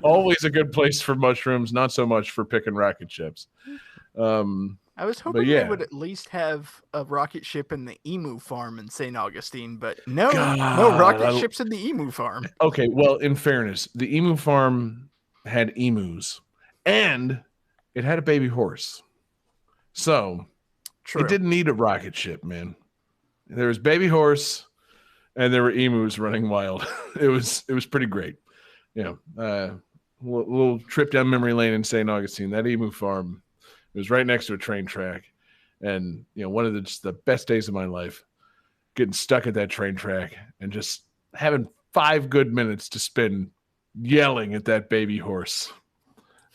Always a good place for mushrooms, not so much for picking rocket ships. I was hoping yeah. they would at least have a rocket ship in the Emu Farm in St. Augustine, but no, God, no rocket ships in the Emu Farm. Okay, well, in fairness, the emu farm had emus and it had a baby horse. So True. it didn't need a rocket ship, man. There was baby horse and there were emus running wild. It was pretty great. Little trip down memory lane in St. Augustine. That emu farm, it was right next to a train track. And, one of just the best days of my life, getting stuck at that train track and just having 5 good minutes to spend yelling at that baby horse.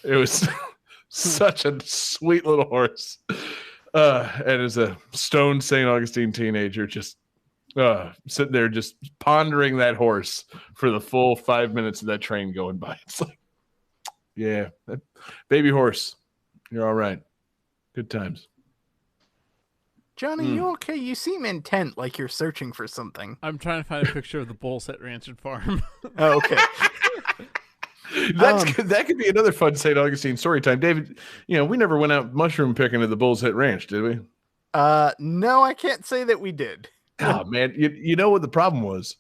It was such a sweet little horse. And as a stoned St. Augustine teenager, just sitting there just pondering that horse for the full 5 minutes of that train going by. It's like, yeah, that baby horse, you're all right. Good times. Johnny, you okay? You seem intent, like you're searching for something. I'm trying to find a picture of the Bulls at Ranch and Farm. Oh, okay. That could be another fun St. Augustine story time. David, we never went out mushroom picking at the Bulls Hit Ranch, did we? No, I can't say that we did. Oh, man. You know what the problem was?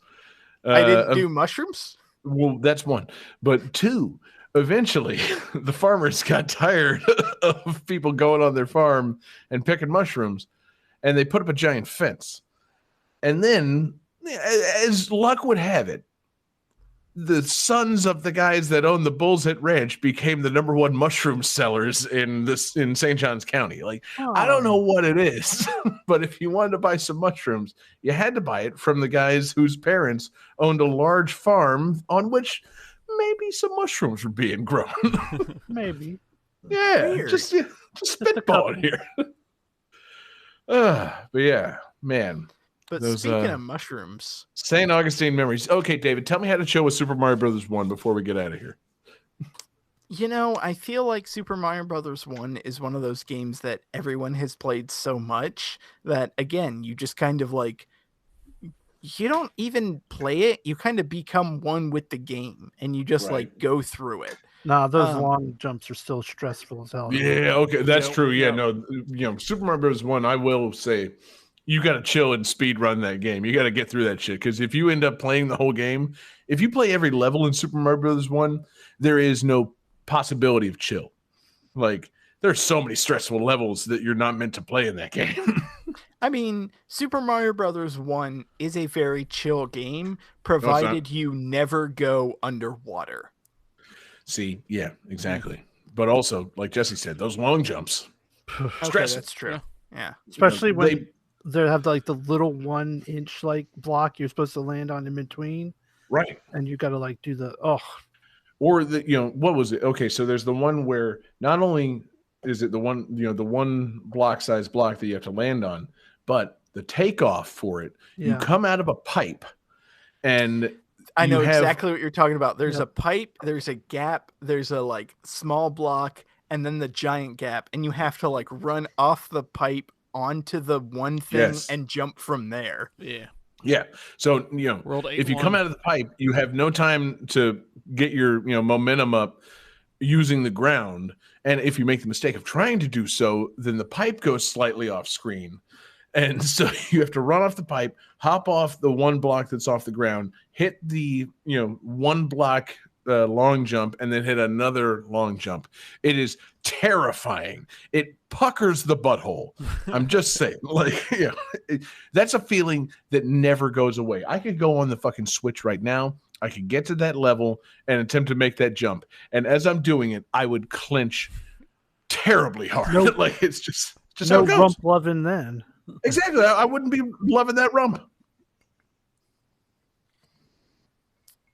I didn't do mushrooms. Well, that's one. But 2, eventually, the farmers got tired of people going on their farm and picking mushrooms, and they put up a giant fence. And then, as luck would have it, the sons of the guys that own the Bull's Head Ranch became the #1 mushroom sellers in St. Johns County. Like, I don't know what it is, but if you wanted to buy some mushrooms, you had to buy it from the guys whose parents owned a large farm on which maybe some mushrooms were being grown. Maybe. Yeah, Weird. just spitballing here. But yeah, man. But Those, speaking of mushrooms, St. Augustine memories. Okay, David, tell me how to chill with Super Mario Brothers 1 before we get out of here. I feel like Super Mario Brothers 1 is one of those games that everyone has played so much that, again, you just kind of like, you don't even play it. You kind of become one with the game and you just Right. like go through it. Nah, those long jumps are still stressful as hell. Yeah, okay, that's Yep, true. Yeah, yep. no, Super Mario Bros. 1, I will say, you got to chill and speed run that game. You got to get through that shit because if you end up playing the whole game, if you play every level in Super Mario Bros. 1, there is no possibility of chill. Like, there's so many stressful levels that you're not meant to play in that game. I mean, Super Mario Brothers 1 is a very chill game, provided you never go underwater. See, yeah, exactly. But also, like Jesse said, those long jumps, Okay, stressful. that's true. Yeah. Especially when They- they have like the little 1-inch like block you're supposed to land on in between, right. and you got to like do the Or what was it? Okay, so there's the one where not only is it the one, the one block size block that you have to land on, but the takeoff for it, you yeah. come out of a pipe and I know you have- exactly what you're talking about. There's Yep. a pipe, there's a gap, there's a like small block, and then the giant gap, and you have to like run off the pipe onto the one thing Yes. and jump from there. Yeah. Yeah. So, World 8. if you come out of the pipe, you have no time to get your, momentum up using the ground. And if you make the mistake of trying to do so, then the pipe goes slightly off screen. And so you have to run off the pipe, hop off the one block that's off the ground, hit the, one block long jump, and then hit another long jump. It is terrifying. It puckers the butthole. I'm just saying, that's a feeling that never goes away. I could go on the fucking Switch right now. I could get to that level and attempt to make that jump. And as I'm doing it, I would clench terribly hard. Nope. It's just how No it goes. rump loving then. Exactly. I wouldn't be loving that rump.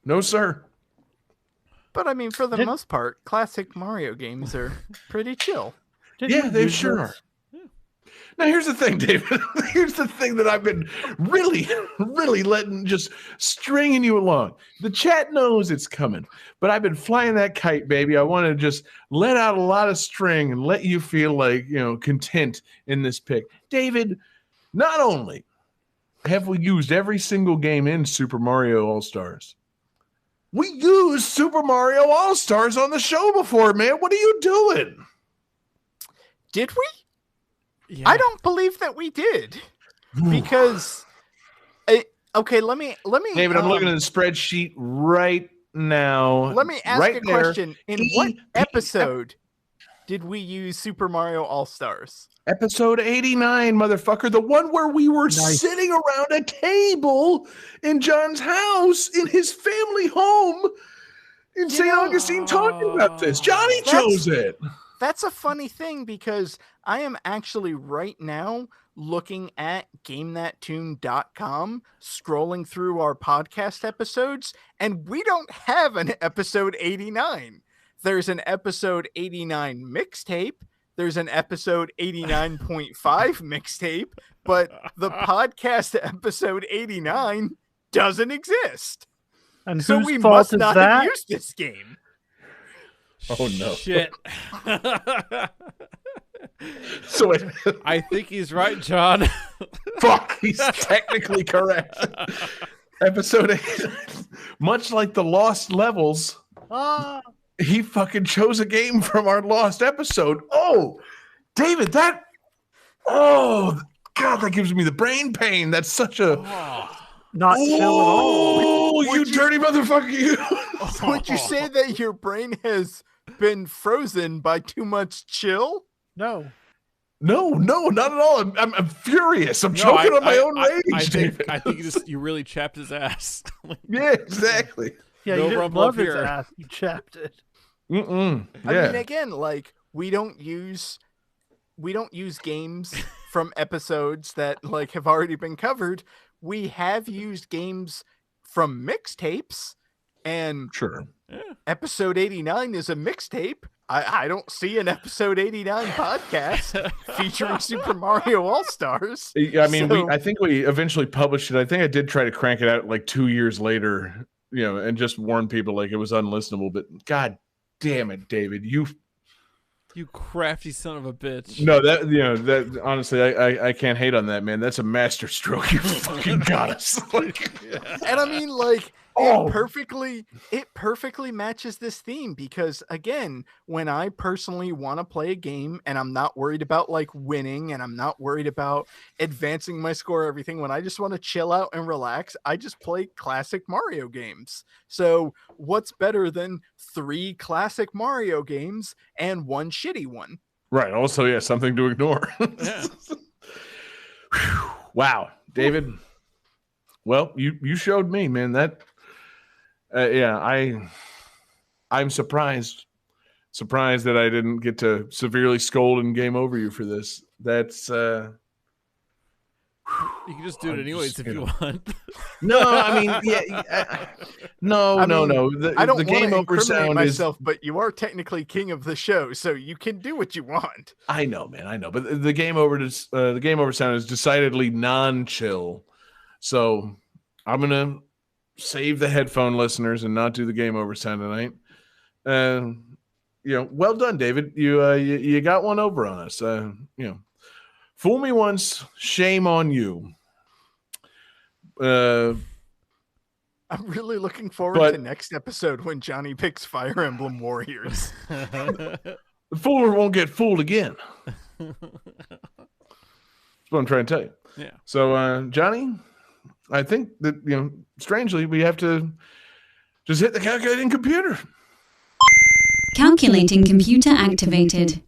No, sir. But I mean, for the Did- most part, classic Mario games are pretty chill. Didn't Yeah, you they use sure those? are. Now, here's the thing, David. Here's the thing that I've been really, really letting just stringing you along. The chat knows it's coming, but I've been flying that kite, baby. I want to just let out a lot of string and let you feel like, content in this pick. David, not only have we used every single game in Super Mario All-Stars, we used Super Mario All-Stars on the show before, man. What are you doing? Did we? Yeah. I don't believe that we did. Because okay, let me David, I'm looking at the spreadsheet right now. let me ask right a there. question. In what episode did we use Super Mario All-Stars? Episode 89, motherfucker. The one where we were Nice. sitting around a table in John's house in his family home in St. know- Augustine talking about this. Johnny That's- chose it. That's a funny thing because I am actually right now looking at GameThatTune.com, scrolling through our podcast episodes, and we don't have an episode 89. There's an episode 89 mixtape. There's an episode 89.5 mixtape, but the podcast episode 89 doesn't exist. And So whose we fault must is not that? have used this game. Oh, no. Shit. So it, I think he's right, John. fuck, he's technically correct. Episode 8, much like the Lost Levels, Ah, he fucking chose a game from our lost episode. Oh, David, oh, God, that gives me the brain pain. That's such a, Oh, not chill at all. oh, you dirty motherfucker, you! Would you say that your brain has been frozen by too much chill? No. No, not at all. I'm furious. I'm No, choking on my own rage. I think you really chapped his ass. Yeah, exactly. Yeah, No you didn't rumble love up his here. ass. You chapped it. Mm-mm. I Yeah. mean, again, like we don't use games from episodes that like have already been covered. We have used games from mixtapes, and Sure. episode 89 is a mixtape. I don't see an episode 89 podcast featuring Super Mario All-Stars. I mean, So- I think we eventually published it. I think I did try to crank it out like 2 years later, and just warn people like it was unlistenable. But God damn it, David, you crafty son of a bitch. no that honestly, I can't hate on that, man. That's a master stroke. You fucking got us. Like, And I mean, like, Oh. it perfectly matches this theme because, again, when I personally want to play a game and I'm not worried about like winning and I'm not worried about advancing my score or everything, when I just want to chill out and relax, I just play classic Mario games. So what's better than 3 classic Mario games and 1 shitty one? right. Also, yeah, something to ignore. Yeah. Whew. Wow, David. Well, you showed me, man. That I'm surprised that I didn't get to severely scold and game over you for this. That's You can just do it I'm anyways just if you gonna- want. no. I mean, yeah. No. I mean, The, I don't the want game to over incriminate sound myself, but you are technically king of the show, so you can do what you want. is. I know, man. I know, but the game over sound is decidedly non-chill. So I'm gonna save the headphone listeners and not do the game over sound tonight. Well done, David. You got one over on us. Fool me once, shame on you. I'm really looking forward But- to next episode when Johnny picks Fire Emblem Warriors. The fooler won't get fooled again. That's what I'm trying to tell you. Yeah. So, Johnny, I think that, strangely, we have to just hit the calculating computer. Calculating computer activated.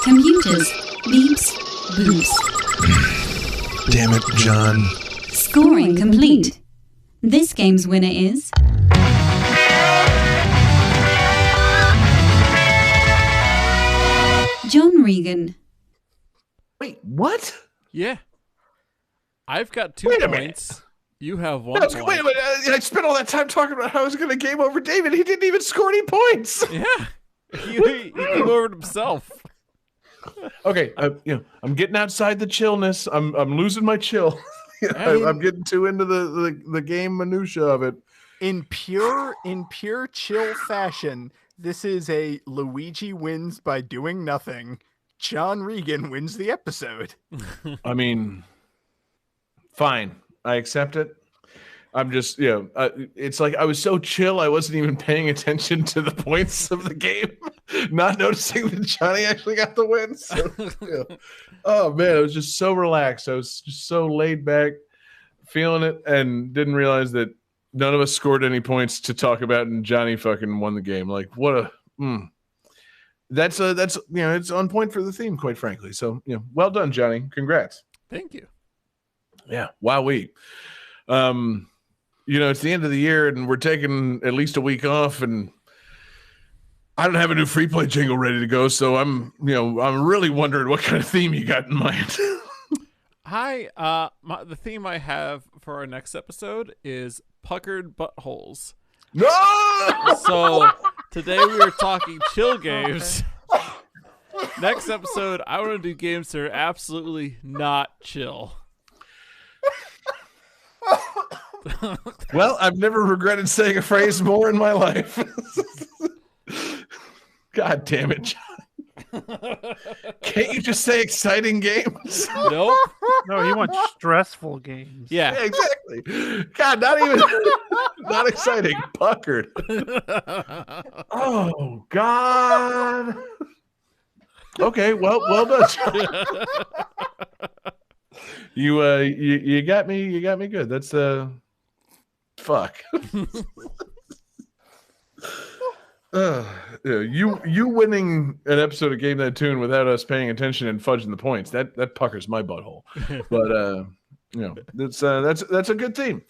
Computers. Beeps. Boops. Damn it, John. Scoring complete. This game's winner is... John Regan. Wait, what? Yeah. I've got 2 Wait a minute. points. You have 1 No, point. wait a minute. I spent all that time talking about how I was going to game over David. He didn't even score any points. Yeah. He came over it himself. Okay, I'm getting outside the chillness. I'm losing my chill. I'm getting too into the game minutia of it. In pure chill fashion, this is a Luigi wins by doing nothing. John Regan wins the episode. I mean, fine. I accept it. I'm just, it's like I was so chill, I wasn't even paying attention to the points of the game, not noticing that Johnny actually got the win. So, oh, man, I was just so relaxed. I was just so laid back, feeling it, and didn't realize that none of us scored any points to talk about, and Johnny fucking won the game. Like, what a... That's it's on point for the theme, quite frankly. So, well done, Johnny. Congrats. Thank you. Yeah. Wowee. It's the end of the year and we're taking at least a week off, and I don't have a new free play jingle ready to go. So I'm really wondering what kind of theme you got in mind. Hi. The theme I have for our next episode is puckered buttholes. No! So today we were talking chill games. Next episode, I want to do games that are absolutely not chill. Well, I've never regretted saying a phrase more in my life. God damn it, John. Can't you just say exciting games? Nope. No, he wants stressful games. Yeah, Yeah. exactly. God, not even not exciting. Puckered. Oh God. Okay, well done. John. You got me good. That's Fuck. You winning an episode of Game That Tune without us paying attention and fudging the points, that puckers my butthole. But that's a good theme.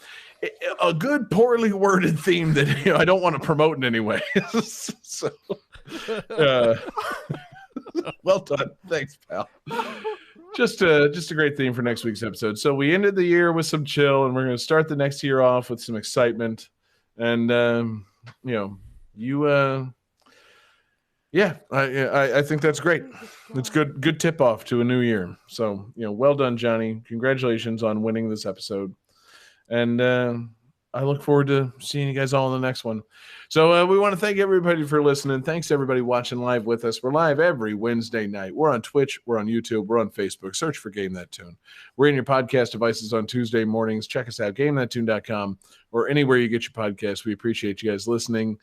A good poorly worded theme that I don't want to promote in any way. So, well done. Thanks, pal. Just a great theme for next week's episode. So we ended the year with some chill, and we're going to start the next year off with some excitement. And I think that's great. It's good tip off to a new year. So well done, Johnny. Congratulations on winning this episode. And I look forward to seeing you guys all in the next one. So we want to thank everybody for listening. Thanks to everybody watching live with us. We're live every Wednesday night. We're on Twitch. We're on YouTube. We're on Facebook. Search for Game That Tune. We're in your podcast devices on Tuesday mornings. Check us out, GameThatTune.com, or anywhere you get your podcasts. We appreciate you guys listening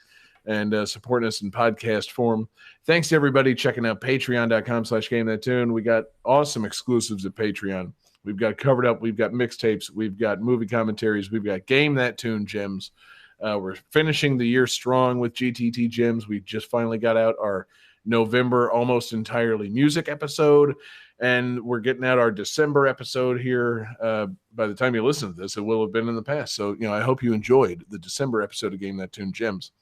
and supporting us in podcast form. Thanks to everybody checking out patreon.com/GameThatTune. We got awesome exclusives at Patreon. We've got Covered Up. We've got mixtapes. We've got movie commentaries. We've got Game That Tune gems. We're finishing the year strong with GTT gems. We just finally got out our November almost entirely music episode, and we're getting out our December episode here. By the time you listen to this, it will have been in the past. So, I hope you enjoyed the December episode of Game That Tune gems.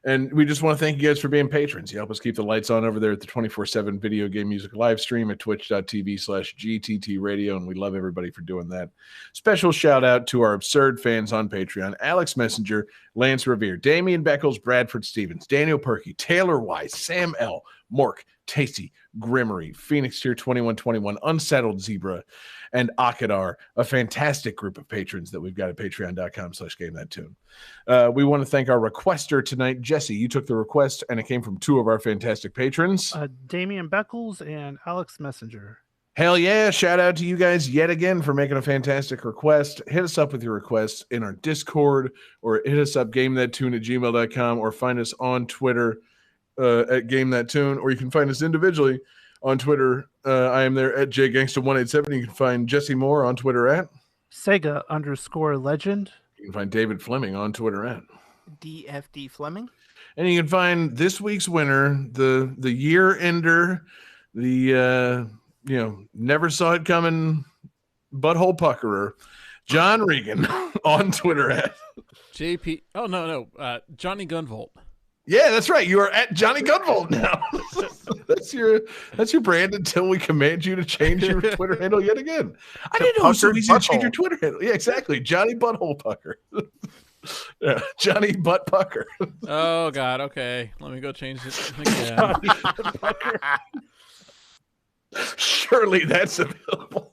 And we just want to thank you guys for being patrons. You help us keep the lights on over there at the 24/7 video game music live stream at twitch.tv/GTT radio. And we love everybody for doing that. Special shout out to our absurd fans on Patreon: Alex Messenger, Lance Revere, Damian Beckles, Bradford Stevens, Daniel Perky, Taylor Wise, Sam L, Mork, Tasty, Grimmery, Phoenix Tier 2121, Unsettled Zebra, and Akadar, a fantastic group of patrons that we've got at patreon.com/GameThatTune. We want to thank our requester tonight. Jesse, you took the request, and it came from two of our fantastic patrons. Damian Beckles and Alex Messenger. Hell yeah. Shout out to you guys yet again for making a fantastic request. Hit us up with your requests in our Discord, or hit us up gamethattune@gmail.com, or find us on Twitter at GameThatTune, or you can find us individually on Twitter. I am there at JGangsta187. You can find Jesse Moore on Twitter at Sega_legend. You can find David Fleming on Twitter at DFD Fleming. And you can find this week's winner, the year ender, the never saw it coming butthole puckerer, John Regan on Twitter at JP. Oh no, Johnny Gunvolt. Yeah, that's right. You are at Johnny Gunvolt now. That's your brand until we command you to change your Twitter handle yet again. I didn't know it was so easy to change your Twitter handle. Yeah, exactly. Johnny Butthole Pucker. Yeah, Johnny Butt Pucker. Oh God. Okay, let me go change it again. Johnny Pucker. Surely that's available.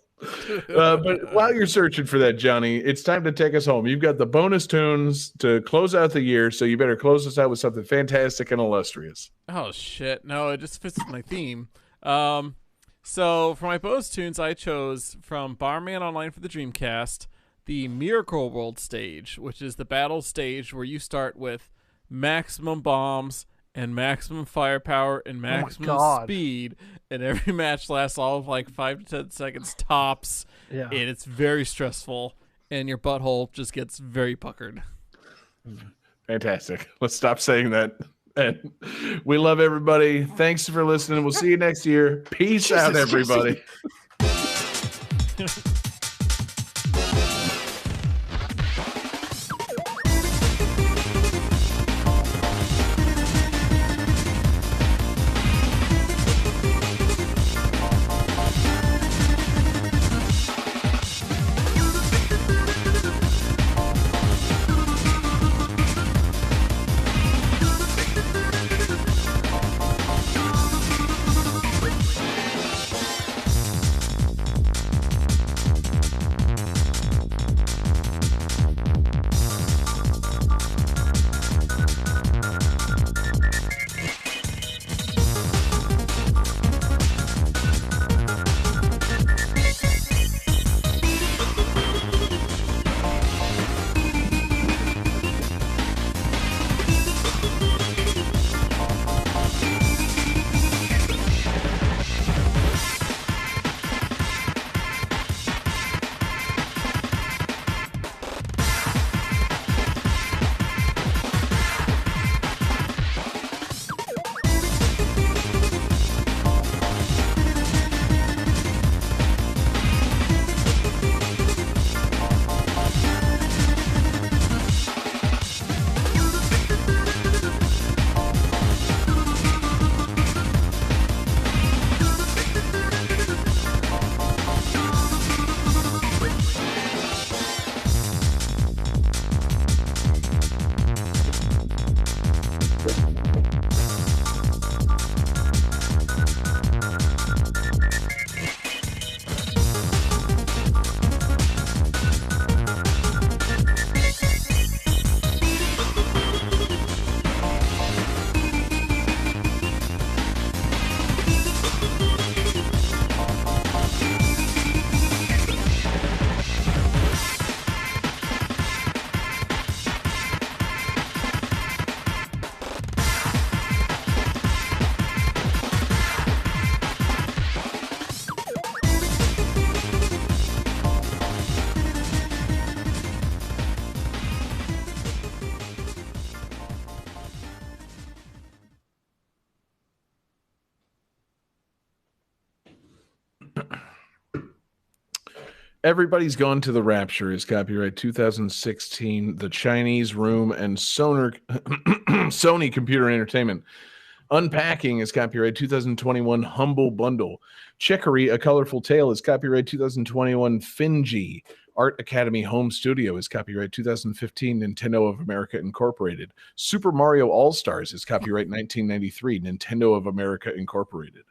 But while you're searching for that, Johnny, it's time to take us home. You've got the bonus tunes to close out the year, so you better close us out with something fantastic and illustrious. Oh shit! No, it just fits with my theme. So for my bonus tunes, I chose from Barman Online for the Dreamcast the Miracle World stage, which is the battle stage where you start with maximum bombs and maximum firepower and maximum speed, and every match lasts all of like 5 to 10 seconds tops. Yeah. And it's very stressful, and your butthole just gets very puckered. Fantastic. Let's stop saying that. And we love everybody. Thanks for listening. We'll see you next year. Peace out, everybody. Everybody's Gone to the Rapture is copyright 2016. The Chinese Room and Sony Computer Entertainment. Unpacking is copyright 2021. Humble Bundle. Chicory, A Colorful Tale is copyright 2021. Finji. Art Academy Home Studio is copyright 2015. Nintendo of America Incorporated. Super Mario All-Stars is copyright 1993. Nintendo of America Incorporated.